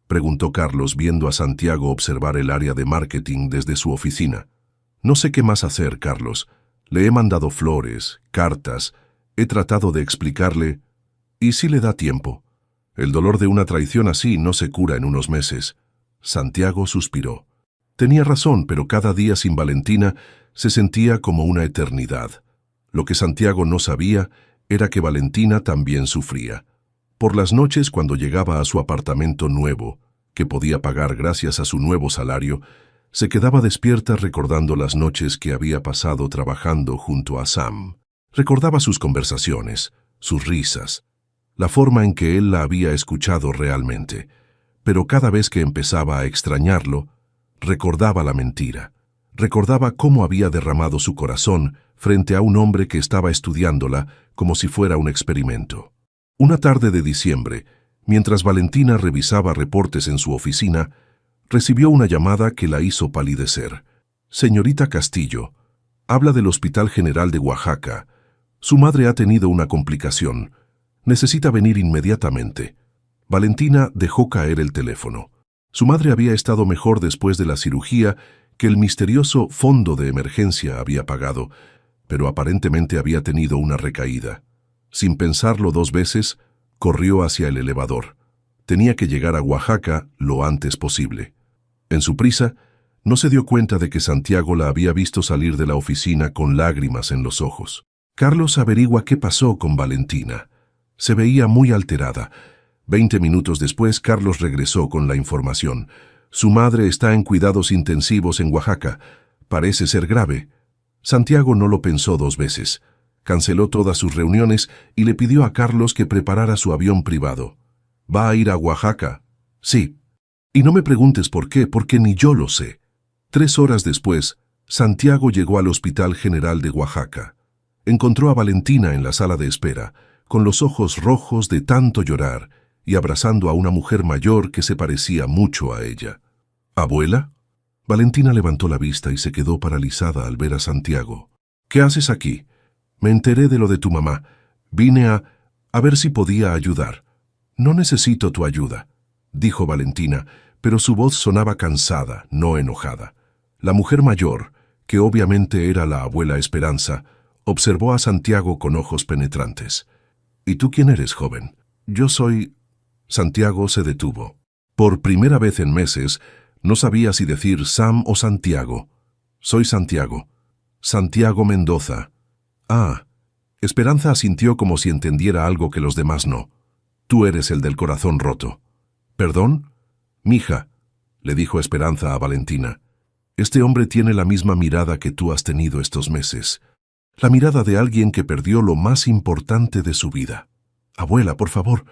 preguntó Carlos viendo a Santiago observar el área de marketing desde su oficina. No sé qué más hacer, Carlos. Le he mandado flores, cartas, he tratado de explicarle. ¿Y si le da tiempo? El dolor de una traición así no se cura en unos meses. Santiago suspiró. Tenía razón, pero cada día sin Valentina se sentía como una eternidad. Lo que Santiago no sabía era que Valentina también sufría. Por las noches, cuando llegaba a su apartamento nuevo, que podía pagar gracias a su nuevo salario, se quedaba despierta recordando las noches que había pasado trabajando junto a Sam. Recordaba sus conversaciones, sus risas, la forma en que él la había escuchado realmente. Pero cada vez que empezaba a extrañarlo, recordaba la mentira. Recordaba cómo había derramado su corazón frente a un hombre que estaba estudiándola como si fuera un experimento. Una tarde de diciembre, mientras Valentina revisaba reportes en su oficina, recibió una llamada que la hizo palidecer. Señorita Castillo, habla del Hospital General de Oaxaca. Su madre ha tenido una complicación. Necesita venir inmediatamente. Valentina dejó caer el teléfono. Su madre había estado mejor después de la cirugía que el misterioso fondo de emergencia había pagado, pero aparentemente había tenido una recaída. Sin pensarlo 2 veces, corrió hacia el elevador. Tenía que llegar a Oaxaca lo antes posible. En su prisa, no se dio cuenta de que Santiago la había visto salir de la oficina con lágrimas en los ojos. Carlos averigua qué pasó con Valentina. Se veía muy alterada. 20 minutos después, Carlos regresó con la información. Su madre está en cuidados intensivos en Oaxaca. Parece ser grave. Santiago no lo pensó 2 veces. Canceló todas sus reuniones y le pidió a Carlos que preparara su avión privado. ¿Va a ir a Oaxaca? Sí. Y no me preguntes por qué, porque ni yo lo sé. 3 horas después, Santiago llegó al Hospital General de Oaxaca. Encontró a Valentina en la sala de espera, con los ojos rojos de tanto llorar y abrazando a una mujer mayor que se parecía mucho a ella. ¿Abuela? Valentina levantó la vista y se quedó paralizada al ver a Santiago. ¿Qué haces aquí? Me enteré de lo de tu mamá. Vine a ver si podía ayudar. No necesito tu ayuda, dijo Valentina, pero su voz sonaba cansada, no enojada. La mujer mayor, que obviamente era la abuela Esperanza, observó a Santiago con ojos penetrantes. ¿Y tú quién eres, joven? Yo soy... Santiago se detuvo. Por primera vez en meses, no sabía si decir Sam o Santiago. Soy Santiago. Santiago Mendoza. Ah, Esperanza asintió como si entendiera algo que los demás no. Tú eres el del corazón roto. ¿Perdón? Mija, le dijo Esperanza a Valentina. Este hombre tiene la misma mirada que tú has tenido estos meses. La mirada de alguien que perdió lo más importante de su vida. Abuela, por favor.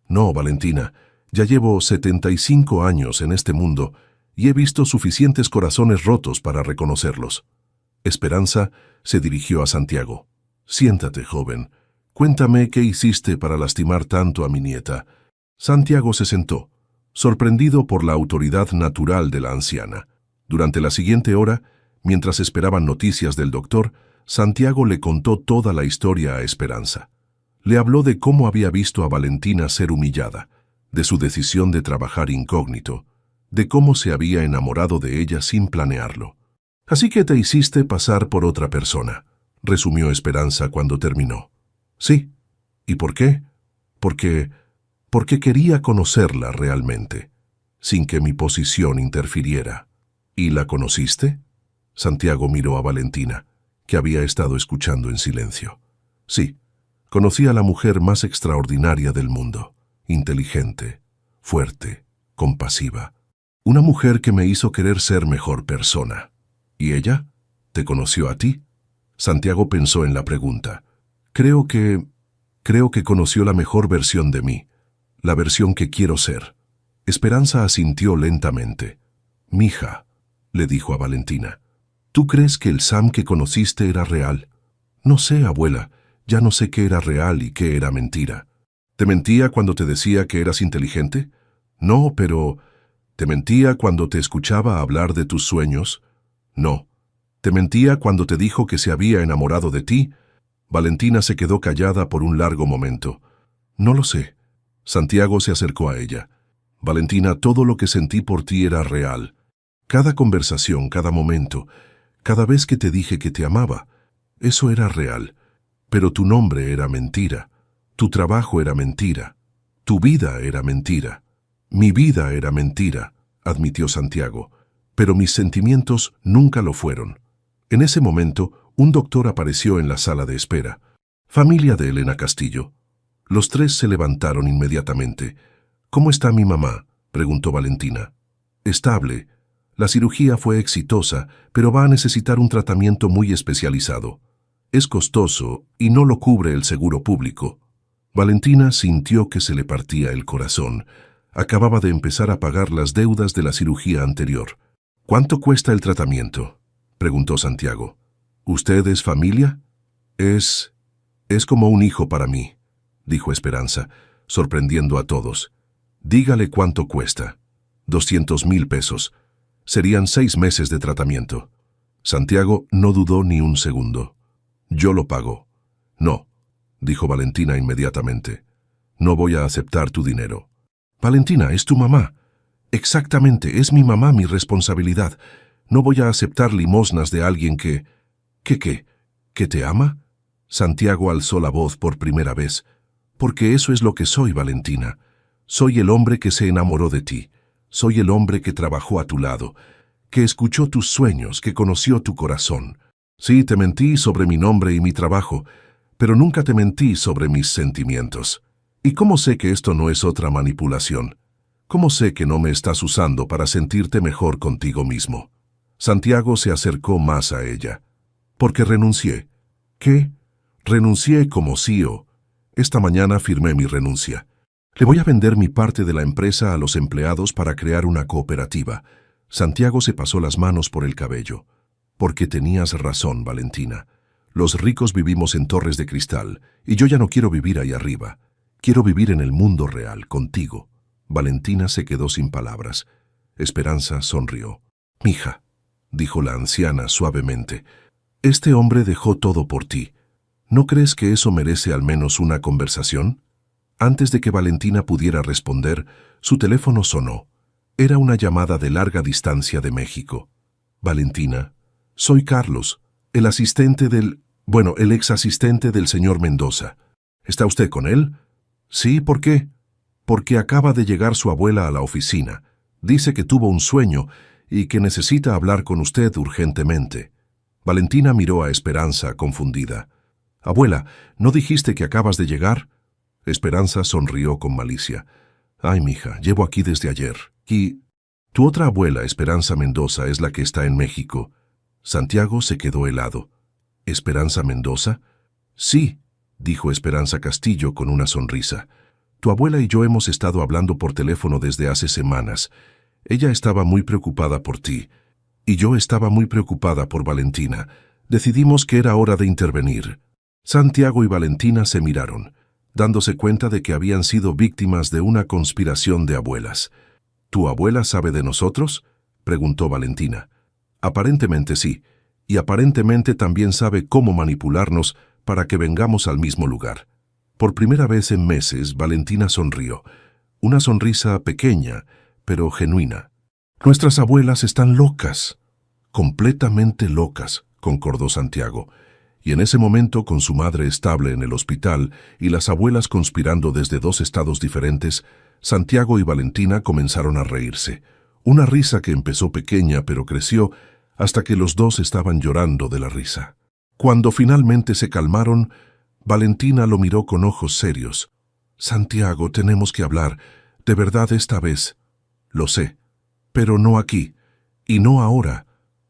No, Valentina, ya llevo 75 años en este mundo y he visto suficientes corazones rotos para reconocerlos. Esperanza se dirigió a Santiago. Siéntate, joven. Cuéntame qué hiciste para lastimar tanto a mi nieta. Santiago se sentó, sorprendido por la autoridad natural de la anciana. Durante la siguiente hora, mientras esperaban noticias del doctor, Santiago le contó toda la historia a Esperanza. Le habló de cómo había visto a Valentina ser humillada, de su decisión de trabajar incógnito, de cómo se había enamorado de ella sin planearlo. Así que te hiciste pasar por otra persona, resumió Esperanza cuando terminó. Sí. ¿Y por qué? Porque quería conocerla realmente, sin que mi posición interfiriera. ¿Y la conociste? Santiago miró a Valentina, que había estado escuchando en silencio. Sí, conocí a la mujer más extraordinaria del mundo, inteligente, fuerte, compasiva. Una mujer que me hizo querer ser mejor persona. ¿Y ella? ¿Te conoció a ti? Santiago pensó en la pregunta. Creo que conoció la mejor versión de mí, la versión que quiero ser. Esperanza asintió lentamente. Mija, le dijo a Valentina, ¿tú crees que el Sam que conociste era real? No sé, abuela, ya no sé qué era real y qué era mentira. ¿Te mentía cuando te decía que eras inteligente? No, pero ¿te mentía cuando te escuchaba hablar de tus sueños? No. ¿Te mentía cuando te dijo que se había enamorado de ti? Valentina se quedó callada por un largo momento. No lo sé. Santiago se acercó a ella. Valentina, todo lo que sentí por ti era real. Cada conversación, cada momento, cada vez que te dije que te amaba, eso era real. Pero tu nombre era mentira. Tu trabajo era mentira. Tu vida era mentira. Mi vida era mentira, admitió Santiago. Pero mis sentimientos nunca lo fueron. En ese momento, un doctor apareció en la sala de espera. Familia de Elena Castillo. Los tres se levantaron inmediatamente. ¿Cómo está mi mamá?, preguntó Valentina. Estable. La cirugía fue exitosa, pero va a necesitar un tratamiento muy especializado. Es costoso y no lo cubre el seguro público. Valentina sintió que se le partía el corazón. Acababa de empezar a pagar las deudas de la cirugía anterior. ¿Cuánto cuesta el tratamiento?, preguntó Santiago. ¿Usted es familia? Es como un hijo para mí, dijo Esperanza, sorprendiendo a todos. Dígale cuánto cuesta. 200,000 pesos. Serían 6 meses de tratamiento. Santiago no dudó ni un segundo. Yo lo pago. No, dijo Valentina inmediatamente. No voy a aceptar tu dinero. Valentina, es tu mamá. Exactamente, es mi mamá mi responsabilidad. No voy a aceptar limosnas de alguien que... ¿Que te ama? Santiago alzó la voz por primera vez. Porque eso es lo que soy, Valentina. Soy el hombre que se enamoró de ti. Soy el hombre que trabajó a tu lado, que escuchó tus sueños, que conoció tu corazón. Sí, te mentí sobre mi nombre y mi trabajo, pero nunca te mentí sobre mis sentimientos. ¿Y cómo sé que esto no es otra manipulación? ¿Cómo sé que no me estás usando para sentirte mejor contigo mismo? Santiago se acercó más a ella. Porque renuncié. ¿Qué? Renuncié como CEO. Esta mañana firmé mi renuncia. Le voy a vender mi parte de la empresa a los empleados para crear una cooperativa. Santiago se pasó las manos por el cabello. Porque tenías razón, Valentina. Los ricos vivimos en torres de cristal, y yo ya no quiero vivir ahí arriba. Quiero vivir en el mundo real, contigo. Valentina se quedó sin palabras. Esperanza sonrió. Mija, dijo la anciana suavemente, este hombre dejó todo por ti. ¿No crees que eso merece al menos una conversación? Antes de que Valentina pudiera responder, su teléfono sonó. Era una llamada de larga distancia de México. Valentina, soy Carlos, el asistente el ex asistente del señor Mendoza. ¿Está usted con él? Sí, ¿por qué? Porque acaba de llegar su abuela a la oficina. Dice que tuvo un sueño y que necesita hablar con usted urgentemente. Valentina miró a Esperanza, confundida. Abuela, ¿no dijiste que acabas de llegar? Esperanza sonrió con malicia. Ay, mija, llevo aquí desde ayer. Y... tu otra abuela, Esperanza Mendoza, es la que está en México. Santiago se quedó helado. ¿Esperanza Mendoza? Sí, dijo Esperanza Castillo con una sonrisa. Tu abuela y yo hemos estado hablando por teléfono desde hace semanas. Ella estaba muy preocupada por ti. Y yo estaba muy preocupada por Valentina. Decidimos que era hora de intervenir. Santiago y Valentina se miraron, dándose cuenta de que habían sido víctimas de una conspiración de abuelas. ¿Tu abuela sabe de nosotros?, preguntó Valentina. Aparentemente sí, y aparentemente también sabe cómo manipularnos para que vengamos al mismo lugar. Por primera vez en meses, Valentina sonrió. Una sonrisa pequeña, pero genuina. Nuestras abuelas están locas. Completamente locas, concordó Santiago. Y en ese momento, con su madre estable en el hospital y las abuelas conspirando desde 2 estados diferentes, Santiago y Valentina comenzaron a reírse. Una risa que empezó pequeña pero creció hasta que los dos estaban llorando de la risa. Cuando finalmente se calmaron, Valentina lo miró con ojos serios. Santiago, tenemos que hablar. De verdad esta vez. Lo sé. Pero no aquí, y no ahora.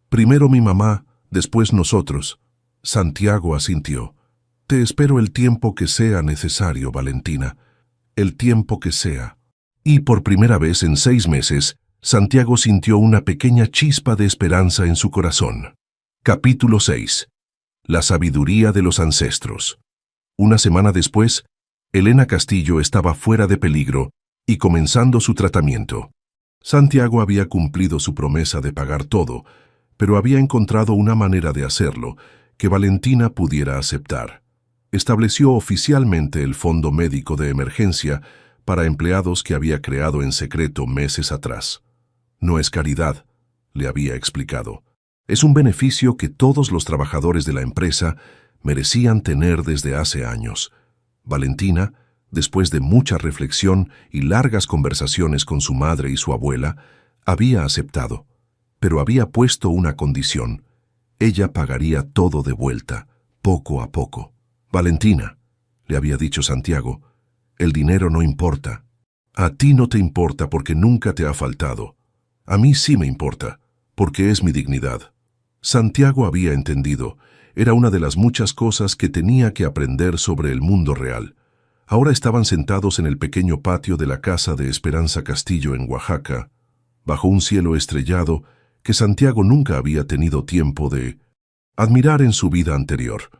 Primero mi mamá, después nosotros. Santiago asintió. Te espero el tiempo que sea necesario, Valentina. El tiempo que sea. Y por primera vez en 6 meses, Santiago sintió una pequeña chispa de esperanza en su corazón. Capítulo 6. La sabiduría de los ancestros. Una semana después, Elena Castillo estaba fuera de peligro y comenzando su tratamiento. Santiago había cumplido su promesa de pagar todo, pero había encontrado una manera de hacerlo que Valentina pudiera aceptar. Estableció oficialmente el Fondo Médico de Emergencia para empleados que había creado en secreto meses atrás. No es caridad, le había explicado. Es un beneficio que todos los trabajadores de la empresa merecían tener desde hace años. Valentina, después de mucha reflexión y largas conversaciones con su madre y su abuela, había aceptado, pero había puesto una condición. Ella pagaría todo de vuelta, poco a poco. Valentina, le había dicho Santiago, el dinero no importa. A ti no te importa porque nunca te ha faltado. A mí sí me importa, porque es mi dignidad. Santiago había entendido. Era una de las muchas cosas que tenía que aprender sobre el mundo real. Ahora estaban sentados en el pequeño patio de la casa de Esperanza Castillo en Oaxaca, bajo un cielo estrellado que Santiago nunca había tenido tiempo de admirar en su vida anterior.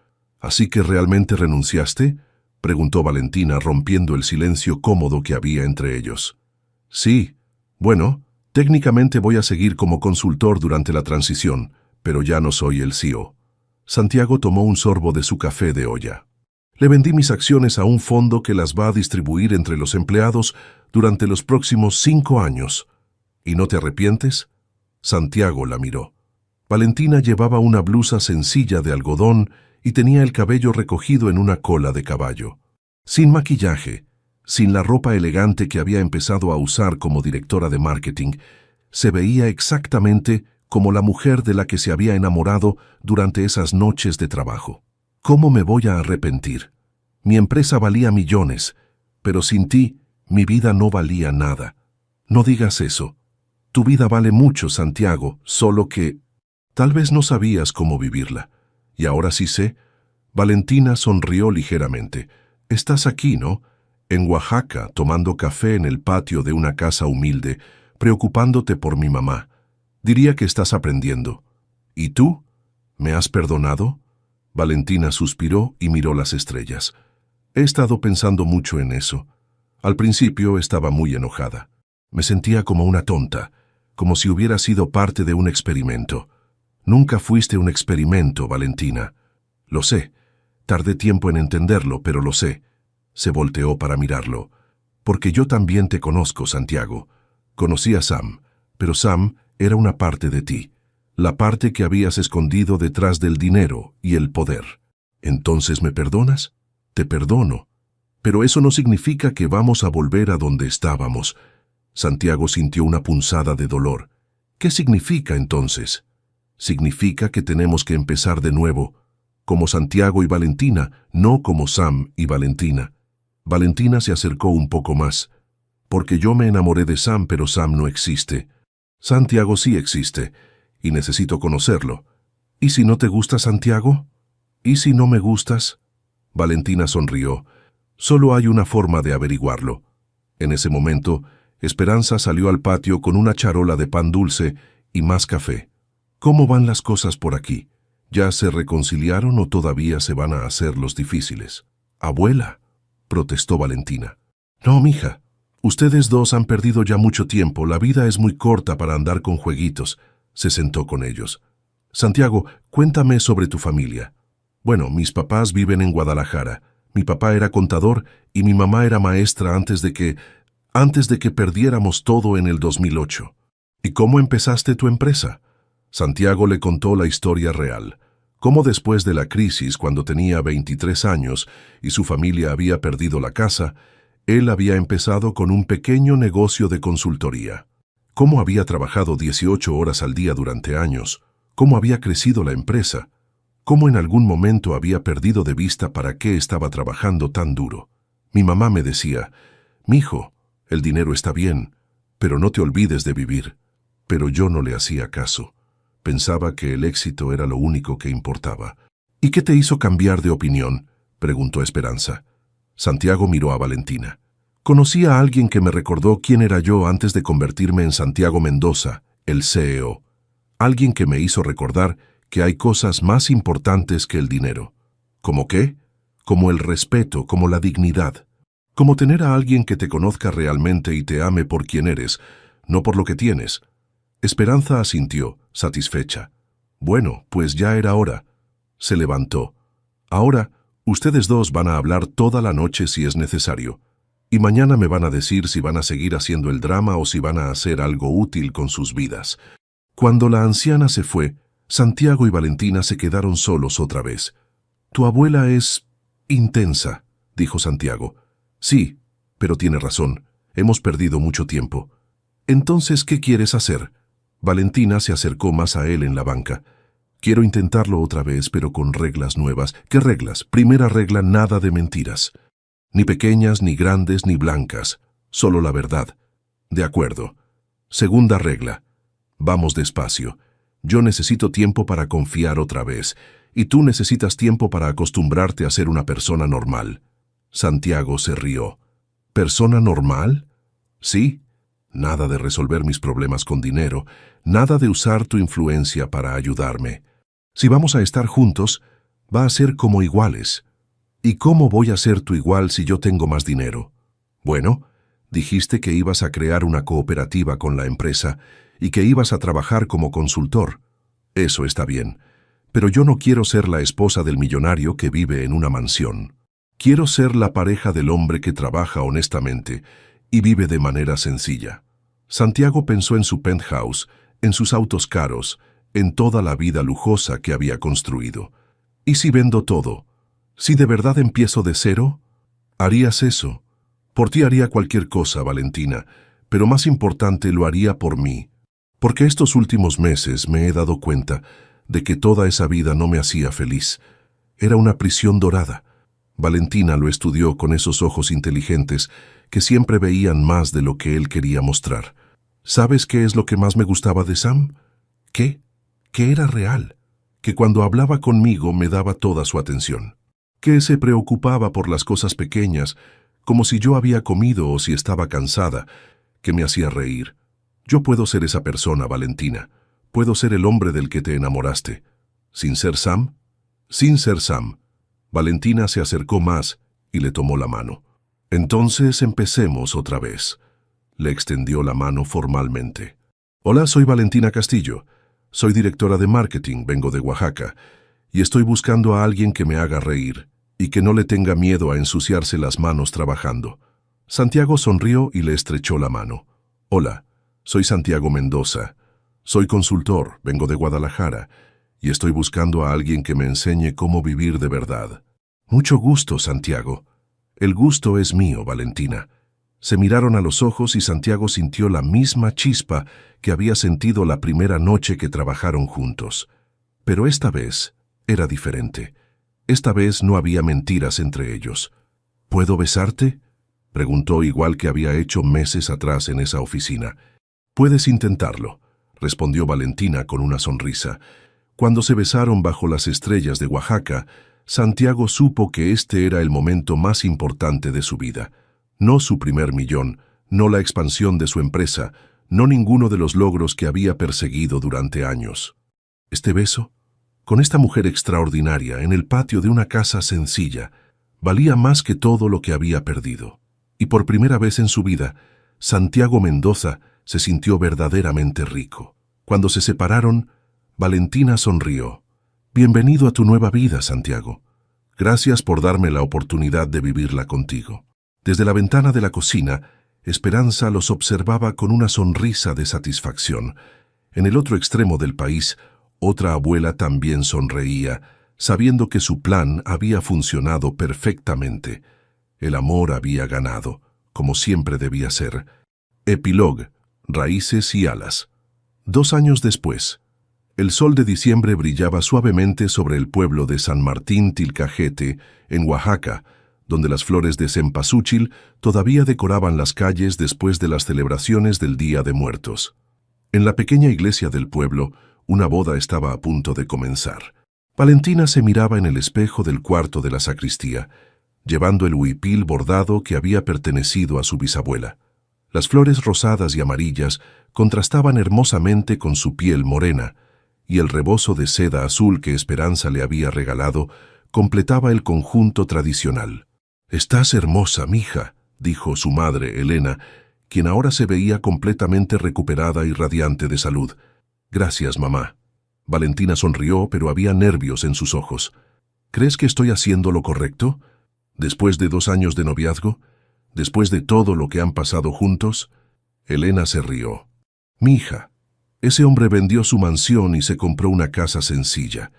¿Así que realmente renunciaste?, preguntó Valentina, rompiendo el silencio cómodo que había entre ellos. Sí. Bueno, técnicamente voy a seguir como consultor durante la transición, pero ya no soy el CEO. Santiago tomó un sorbo de su café de olla. Le vendí mis acciones a un fondo que las va a distribuir entre los empleados durante los próximos 5 años. ¿Y no te arrepientes? Santiago la miró. Valentina llevaba una blusa sencilla de algodón y tenía el cabello recogido en una cola de caballo. Sin maquillaje, sin la ropa elegante que había empezado a usar como directora de marketing, se veía exactamente como la mujer de la que se había enamorado durante esas noches de trabajo. ¿Cómo me voy a arrepentir? Mi empresa valía millones, pero sin ti, mi vida no valía nada. No digas eso. Tu vida vale mucho, Santiago, solo que tal vez no sabías cómo vivirla. Y ahora sí sé. Valentina sonrió ligeramente. Estás aquí, ¿no? En Oaxaca, tomando café en el patio de una casa humilde, preocupándote por mi mamá. Diría que estás aprendiendo. ¿Y tú? ¿Me has perdonado? Valentina suspiró y miró las estrellas. He estado pensando mucho en eso. Al principio estaba muy enojada. Me sentía como una tonta, como si hubiera sido parte de un experimento. Nunca fuiste un experimento, Valentina. Lo sé. Tardé tiempo en entenderlo, pero lo sé. Se volteó para mirarlo. Porque yo también te conozco, Santiago. Conocí a Sam, pero Sam era una parte de ti. La parte que habías escondido detrás del dinero y el poder. ¿Entonces me perdonas? Te perdono. Pero eso no significa que vamos a volver a donde estábamos. Santiago sintió una punzada de dolor. ¿Qué significa entonces? Significa que tenemos que empezar de nuevo, como Santiago y Valentina, no como Sam y Valentina. Valentina se acercó un poco más. Porque yo me enamoré de Sam, pero Sam no existe. Santiago sí existe, y necesito conocerlo. ¿Y si no te gusta Santiago? ¿Y si no me gustas? Valentina sonrió. Solo hay una forma de averiguarlo. En ese momento, Esperanza salió al patio con una charola de pan dulce y más café. ¿Cómo van las cosas por aquí? ¿Ya se reconciliaron o todavía se van a hacer los difíciles? Abuela, protestó Valentina. No, mija. Ustedes dos han perdido ya mucho tiempo. La vida es muy corta para andar con jueguitos. Se sentó con ellos. Santiago, cuéntame sobre tu familia. Bueno, mis papás viven en Guadalajara. Mi papá era contador y mi mamá era maestra antes de que perdiéramos todo en el 2008. ¿Y cómo empezaste tu empresa? Santiago le contó la historia real. Cómo después de la crisis, cuando tenía 23 años y su familia había perdido la casa, él había empezado con un pequeño negocio de consultoría. Cómo había trabajado 18 horas al día durante años. Cómo había crecido la empresa. Cómo en algún momento había perdido de vista para qué estaba trabajando tan duro. Mi mamá me decía, «Mijo, el dinero está bien, pero no te olvides de vivir». Pero yo no le hacía caso. Pensaba que el éxito era lo único que importaba. ¿Y qué te hizo cambiar de opinión?, preguntó Esperanza. Santiago miró a Valentina. Conocí a alguien que me recordó quién era yo antes de convertirme en Santiago Mendoza, el CEO. Alguien que me hizo recordar que hay cosas más importantes que el dinero. ¿Cómo qué? Como el respeto, como la dignidad. Como tener a alguien que te conozca realmente y te ame por quien eres, no por lo que tienes. Esperanza asintió, satisfecha. Bueno, pues ya era hora. Se levantó. Ahora, ustedes dos van a hablar toda la noche si es necesario. Y mañana me van a decir si van a seguir haciendo el drama o si van a hacer algo útil con sus vidas. Cuando la anciana se fue, Santiago y Valentina se quedaron solos otra vez. Tu abuela es intensa, dijo Santiago. Sí, pero tiene razón. Hemos perdido mucho tiempo. Entonces, ¿qué quieres hacer? Valentina se acercó más a él en la banca. Quiero intentarlo otra vez, pero con reglas nuevas. ¿Qué reglas? Primera regla, nada de mentiras. Ni pequeñas, ni grandes, ni blancas. Solo la verdad. De acuerdo. Segunda regla. Vamos despacio. Yo necesito tiempo para confiar otra vez, y tú necesitas tiempo para acostumbrarte a ser una persona normal. Santiago se rió. ¿Persona normal? Sí. Nada de resolver mis problemas con dinero, nada de usar tu influencia para ayudarme. Si vamos a estar juntos, va a ser como iguales. ¿Y cómo voy a ser tu igual si yo tengo más dinero? Bueno, dijiste que ibas a crear una cooperativa con la empresa y que ibas a trabajar como consultor. Eso está bien, pero yo no quiero ser la esposa del millonario que vive en una mansión. Quiero ser la pareja del hombre que trabaja honestamente y vive de manera sencilla. Santiago pensó en su penthouse, en sus autos caros, en toda la vida lujosa que había construido. ¿Y si vendo todo? ¿Si de verdad empiezo de cero? ¿Harías eso? Por ti haría cualquier cosa, Valentina, pero más importante lo haría por mí. Porque estos últimos meses me he dado cuenta de que toda esa vida no me hacía feliz. Era una prisión dorada. Valentina lo estudió con esos ojos inteligentes que siempre veían más de lo que él quería mostrar. ¿Sabes qué es lo que más me gustaba de Sam? ¿Qué? Que era real. Que cuando hablaba conmigo me daba toda su atención. Que se preocupaba por las cosas pequeñas, como si yo había comido o si estaba cansada, que me hacía reír. Yo puedo ser esa persona, Valentina. Puedo ser el hombre del que te enamoraste. ¿Sin ser Sam? Sin ser Sam. Valentina se acercó más y le tomó la mano. Entonces empecemos otra vez. Le extendió la mano formalmente. Hola, soy Valentina Castillo. Soy directora de marketing, vengo de Oaxaca, y estoy buscando a alguien que me haga reír y que no le tenga miedo a ensuciarse las manos trabajando. Santiago sonrió y le estrechó la mano. Hola, soy Santiago Mendoza. Soy consultor, vengo de Guadalajara, y estoy buscando a alguien que me enseñe cómo vivir de verdad. Mucho gusto, Santiago. El gusto es mío, Valentina. Se miraron a los ojos y Santiago sintió la misma chispa que había sentido la primera noche que trabajaron juntos. Pero esta vez era diferente. Esta vez no había mentiras entre ellos. ¿Puedo besarte?, preguntó igual que había hecho meses atrás en esa oficina. Puedes intentarlo, respondió Valentina con una sonrisa. Cuando se besaron bajo las estrellas de Oaxaca, Santiago supo que este era el momento más importante de su vida. No su primer millón, no la expansión de su empresa, no ninguno de los logros que había perseguido durante años. Este beso, con esta mujer extraordinaria en el patio de una casa sencilla, valía más que todo lo que había perdido. Y por primera vez en su vida, Santiago Mendoza se sintió verdaderamente rico. Cuando se separaron, Valentina sonrió. Bienvenido a tu nueva vida, Santiago. Gracias por darme la oportunidad de vivirla contigo. Desde la ventana de la cocina, Esperanza los observaba con una sonrisa de satisfacción. En el otro extremo del país, otra abuela también sonreía, sabiendo que su plan había funcionado perfectamente. El amor había ganado, como siempre debía ser. Epílogo, raíces y alas. 2 años después, el sol de diciembre brillaba suavemente sobre el pueblo de San Martín Tilcajete, en Oaxaca, donde las flores de cempasúchil todavía decoraban las calles después de las celebraciones del Día de Muertos. En la pequeña iglesia del pueblo, una boda estaba a punto de comenzar. Valentina se miraba en el espejo del cuarto de la sacristía, llevando el huipil bordado que había pertenecido a su bisabuela. Las flores rosadas y amarillas contrastaban hermosamente con su piel morena, y el rebozo de seda azul que Esperanza le había regalado completaba el conjunto tradicional. «Estás hermosa, mija», dijo su madre, Elena, quien ahora se veía completamente recuperada y radiante de salud. «Gracias, mamá». Valentina sonrió, pero había nervios en sus ojos. «¿Crees que estoy haciendo lo correcto? ¿Después de 2 años de noviazgo? ¿Después de todo lo que han pasado juntos?» Elena se rió. «Mija, ese hombre vendió su mansión y se compró una casa sencilla.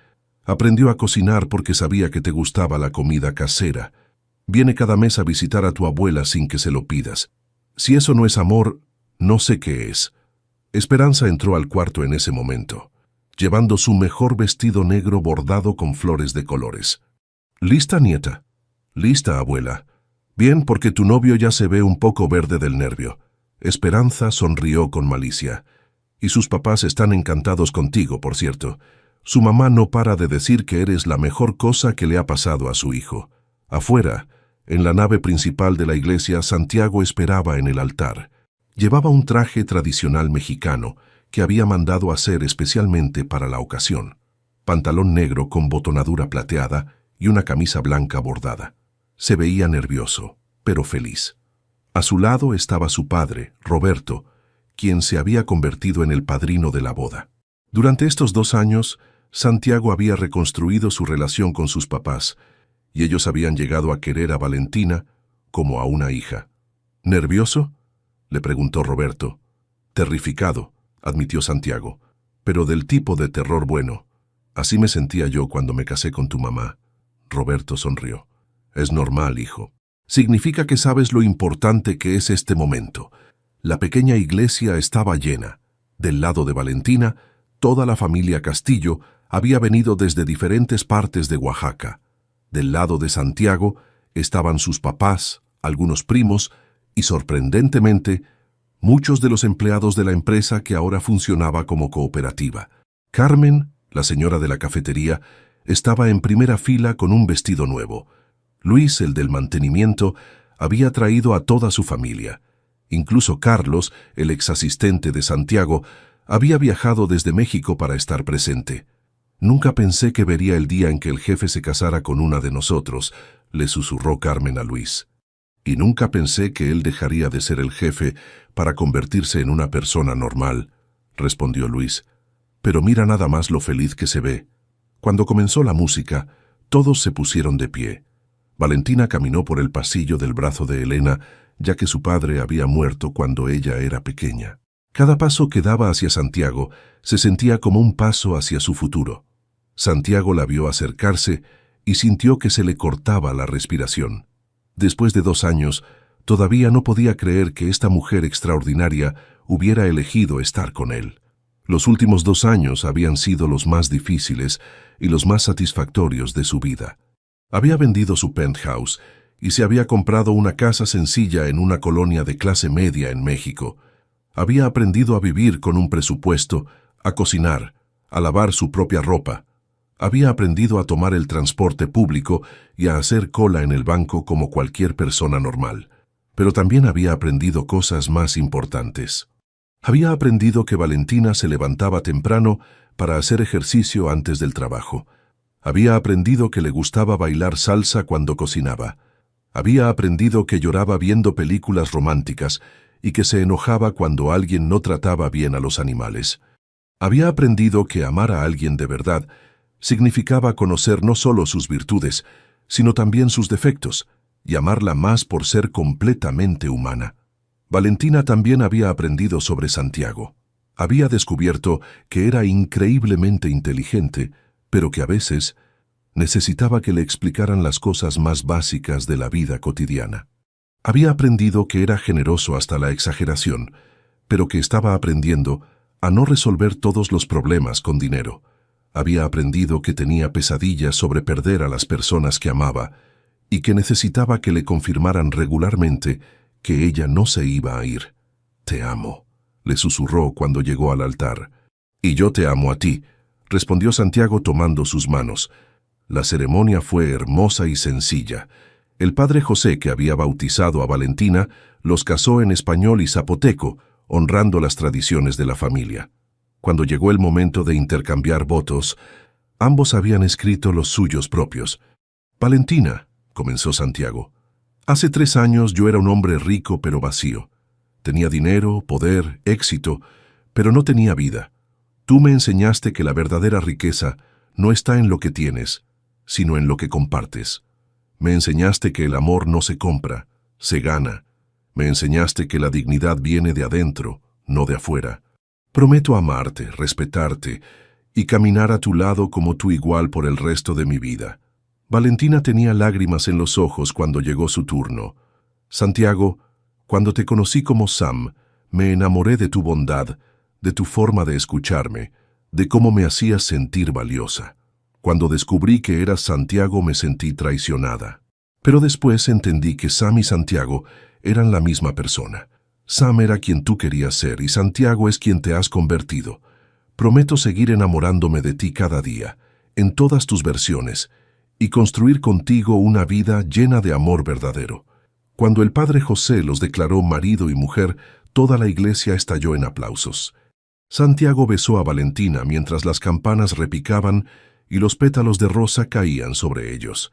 Aprendió a cocinar porque sabía que te gustaba la comida casera. Viene cada mes a visitar a tu abuela sin que se lo pidas. Si eso no es amor, no sé qué es». Esperanza entró al cuarto en ese momento, llevando su mejor vestido negro bordado con flores de colores. «¿Lista, nieta?» «Lista, abuela». «Bien, porque tu novio ya se ve un poco verde del nervio». Esperanza sonrió con malicia. «Y sus papás están encantados contigo, por cierto. Su mamá no para de decir que eres la mejor cosa que le ha pasado a su hijo». Afuera, en la nave principal de la iglesia, Santiago esperaba en el altar. Llevaba un traje tradicional mexicano que había mandado hacer especialmente para la ocasión. Pantalón negro con botonadura plateada y una camisa blanca bordada. Se veía nervioso, pero feliz. A su lado estaba su padre, Roberto, quien se había convertido en el padrino de la boda. Durante estos 2 años, Santiago había reconstruido su relación con sus papás, y ellos habían llegado a querer a Valentina como a una hija. «¿Nervioso?», le preguntó Roberto. «Terrificado», admitió Santiago, «pero del tipo de terror bueno. Así me sentía yo cuando me casé con tu mamá». Roberto sonrió. «Es normal, hijo. Significa que sabes lo importante que es este momento». La pequeña iglesia estaba llena. Del lado de Valentina, toda la familia Castillo había venido desde diferentes partes de Oaxaca. Del lado de Santiago estaban sus papás, algunos primos y, sorprendentemente, muchos de los empleados de la empresa que ahora funcionaba como cooperativa. Carmen, la señora de la cafetería, estaba en primera fila con un vestido nuevo. Luis, el del mantenimiento, había traído a toda su familia. Incluso Carlos, el exasistente de Santiago, había viajado desde México para estar presente. «Nunca pensé que vería el día en que el jefe se casara con una de nosotros», le susurró Carmen a Luis. «Y nunca pensé que él dejaría de ser el jefe para convertirse en una persona normal», respondió Luis. «Pero mira nada más lo feliz que se ve». Cuando comenzó la música, todos se pusieron de pie. Valentina caminó por el pasillo del brazo de Elena, ya que su padre había muerto cuando ella era pequeña. Cada paso que daba hacia Santiago se sentía como un paso hacia su futuro. Santiago la vio acercarse y sintió que se le cortaba la respiración. Después de 2 años, todavía no podía creer que esta mujer extraordinaria hubiera elegido estar con él. Los últimos 2 años habían sido los más difíciles y los más satisfactorios de su vida. Había vendido su penthouse y se había comprado una casa sencilla en una colonia de clase media en México. Había aprendido a vivir con un presupuesto, a cocinar, a lavar su propia ropa. Había aprendido a tomar el transporte público y a hacer cola en el banco como cualquier persona normal. Pero también había aprendido cosas más importantes. Había aprendido que Valentina se levantaba temprano para hacer ejercicio antes del trabajo. Había aprendido que le gustaba bailar salsa cuando cocinaba. Había aprendido que lloraba viendo películas románticas y que se enojaba cuando alguien no trataba bien a los animales. Había aprendido que amar a alguien de verdad significaba conocer no solo sus virtudes, sino también sus defectos, y amarla más por ser completamente humana. Valentina también había aprendido sobre Santiago. Había descubierto que era increíblemente inteligente, pero que a veces necesitaba que le explicaran las cosas más básicas de la vida cotidiana. Había aprendido que era generoso hasta la exageración, pero que estaba aprendiendo a no resolver todos los problemas con dinero. Había aprendido que tenía pesadillas sobre perder a las personas que amaba y que necesitaba que le confirmaran regularmente que ella no se iba a ir. «Te amo», le susurró cuando llegó al altar. «Y yo te amo a ti», respondió Santiago tomando sus manos. La ceremonia fue hermosa y sencilla. El padre José, que había bautizado a Valentina, los casó en español y zapoteco, honrando las tradiciones de la familia. Cuando llegó el momento de intercambiar votos, ambos habían escrito los suyos propios. «Valentina», comenzó Santiago, «hace 3 años yo era un hombre rico pero vacío. Tenía dinero, poder, éxito, pero no tenía vida. Tú me enseñaste que la verdadera riqueza no está en lo que tienes, sino en lo que compartes. Me enseñaste que el amor no se compra, se gana. Me enseñaste que la dignidad viene de adentro, no de afuera. Prometo amarte, respetarte y caminar a tu lado como tu igual por el resto de mi vida». Valentina tenía lágrimas en los ojos cuando llegó su turno. «Santiago, cuando te conocí como Sam, me enamoré de tu bondad, de tu forma de escucharme, de cómo me hacías sentir valiosa. Cuando descubrí que eras Santiago me sentí traicionada. Pero después entendí que Sam y Santiago eran la misma persona. Sam era quien tú querías ser y Santiago es quien te has convertido. Prometo seguir enamorándome de ti cada día, en todas tus versiones, y construir contigo una vida llena de amor verdadero». Cuando el padre José los declaró marido y mujer, toda la iglesia estalló en aplausos. Santiago besó a Valentina mientras las campanas repicaban y los pétalos de rosa caían sobre ellos.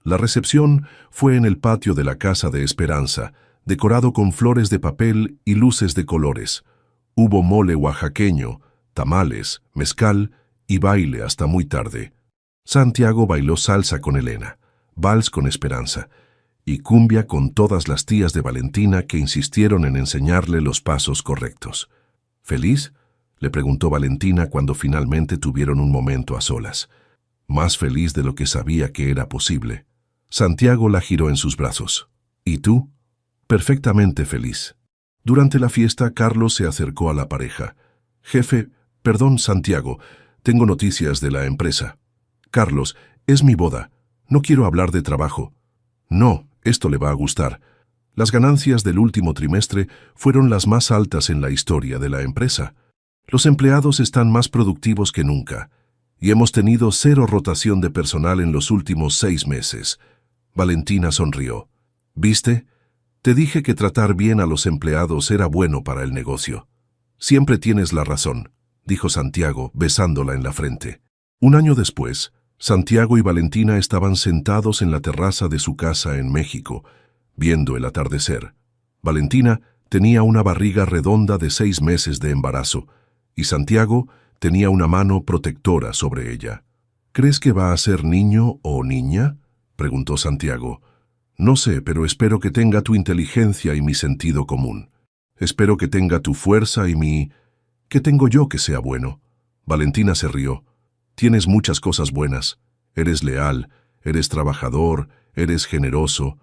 La recepción fue en el patio de la Casa de Esperanza, decorado con flores de papel y luces de colores. Hubo mole oaxaqueño, tamales, mezcal y baile hasta muy tarde. Santiago bailó salsa con Elena, vals con Esperanza y cumbia con todas las tías de Valentina que insistieron en enseñarle los pasos correctos. «¿Feliz?», le preguntó Valentina cuando finalmente tuvieron un momento a solas. Más feliz de lo que sabía que era posible. Santiago la giró en sus brazos. «¿Y tú?». «Perfectamente feliz». Durante la fiesta, Carlos se acercó a la pareja. «Jefe, perdón, Santiago, tengo noticias de la empresa». «Carlos, es mi boda. No quiero hablar de trabajo». «No, esto le va a gustar. Las ganancias del último trimestre fueron las más altas en la historia de la empresa. Los empleados están más productivos que nunca y hemos tenido 0 rotación de personal en los últimos 6 meses. Valentina sonrió. «¿Viste? Te dije que tratar bien a los empleados era bueno para el negocio». «Siempre tienes la razón», dijo Santiago, besándola en la frente. Un año después, Santiago y Valentina estaban sentados en la terraza de su casa en México, viendo el atardecer. Valentina tenía una barriga redonda de 6 meses de embarazo, y Santiago tenía una mano protectora sobre ella. «¿Crees que va a ser niño o niña?», preguntó Santiago. «No sé, pero espero que tenga tu inteligencia y mi sentido común. Espero que tenga tu fuerza y mi... ¿Qué tengo yo que sea bueno?». Valentina se rió. «Tienes muchas cosas buenas. Eres leal, eres trabajador, eres generoso».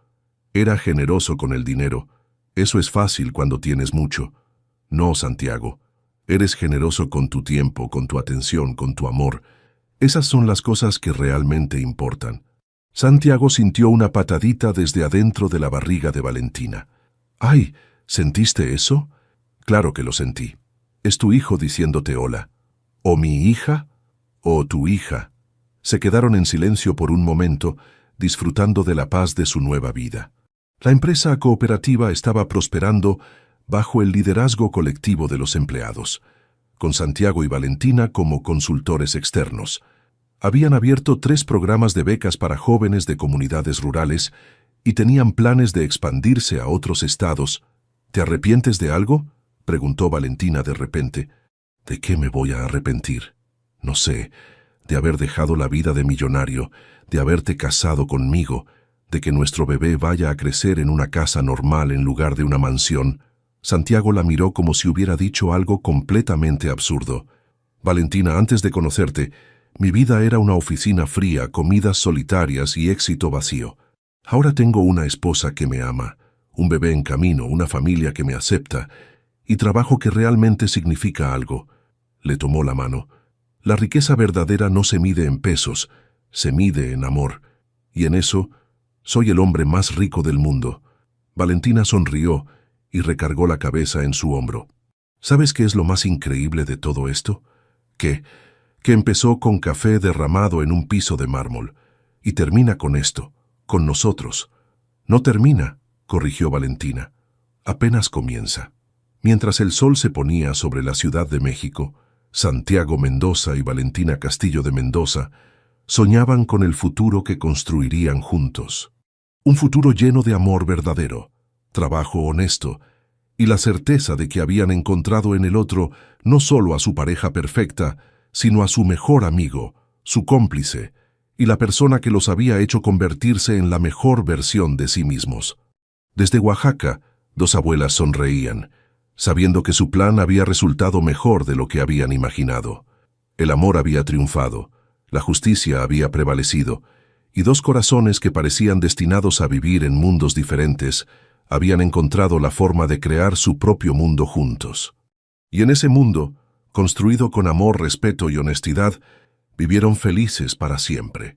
Era generoso con el dinero. Eso es fácil cuando tienes mucho. No, Santiago. Eres generoso con tu tiempo, con tu atención, con tu amor. Esas son las cosas que realmente importan. Santiago sintió una patadita desde adentro de la barriga de Valentina. «Ay, ¿sentiste eso?». «Claro que lo sentí. Es tu hijo diciéndote hola». «¿O mi hija?». «O tu hija». Se quedaron en silencio por un momento, disfrutando de la paz de su nueva vida. La empresa cooperativa estaba prosperando bajo el liderazgo colectivo de los empleados, con Santiago y Valentina como consultores externos. Habían abierto 3 programas de becas para jóvenes de comunidades rurales y tenían planes de expandirse a otros estados. «¿Te arrepientes de algo?», preguntó Valentina de repente. «¿De qué me voy a arrepentir? No sé, de haber dejado la vida de millonario, de haberte casado conmigo, de que nuestro bebé vaya a crecer en una casa normal en lugar de una mansión». Santiago la miró como si hubiera dicho algo completamente absurdo. «Valentina, antes de conocerte, mi vida era una oficina fría, comidas solitarias y éxito vacío. Ahora tengo una esposa que me ama, un bebé en camino, una familia que me acepta y trabajo que realmente significa algo». Le tomó la mano. «La riqueza verdadera no se mide en pesos, se mide en amor. Y en eso, soy el hombre más rico del mundo». Valentina sonrió y recargó la cabeza en su hombro. ¿Sabes qué es lo más increíble de todo esto? Que empezó con café derramado en un piso de mármol y termina con esto, con nosotros. No termina, corrigió Valentina. Apenas comienza. Mientras el sol se ponía sobre la Ciudad de México, Santiago Mendoza y Valentina Castillo de Mendoza soñaban con el futuro que construirían juntos. Un futuro lleno de amor verdadero, trabajo honesto y la certeza de que habían encontrado en el otro no solo a su pareja perfecta, sino a su mejor amigo, su cómplice y la persona que los había hecho convertirse en la mejor versión de sí mismos. Desde Oaxaca, dos abuelas sonreían, sabiendo que su plan había resultado mejor de lo que habían imaginado. El amor había triunfado, la justicia había prevalecido, y dos corazones que parecían destinados a vivir en mundos diferentes habían encontrado la forma de crear su propio mundo juntos. Y en ese mundo, construido con amor, respeto y honestidad, vivieron felices para siempre.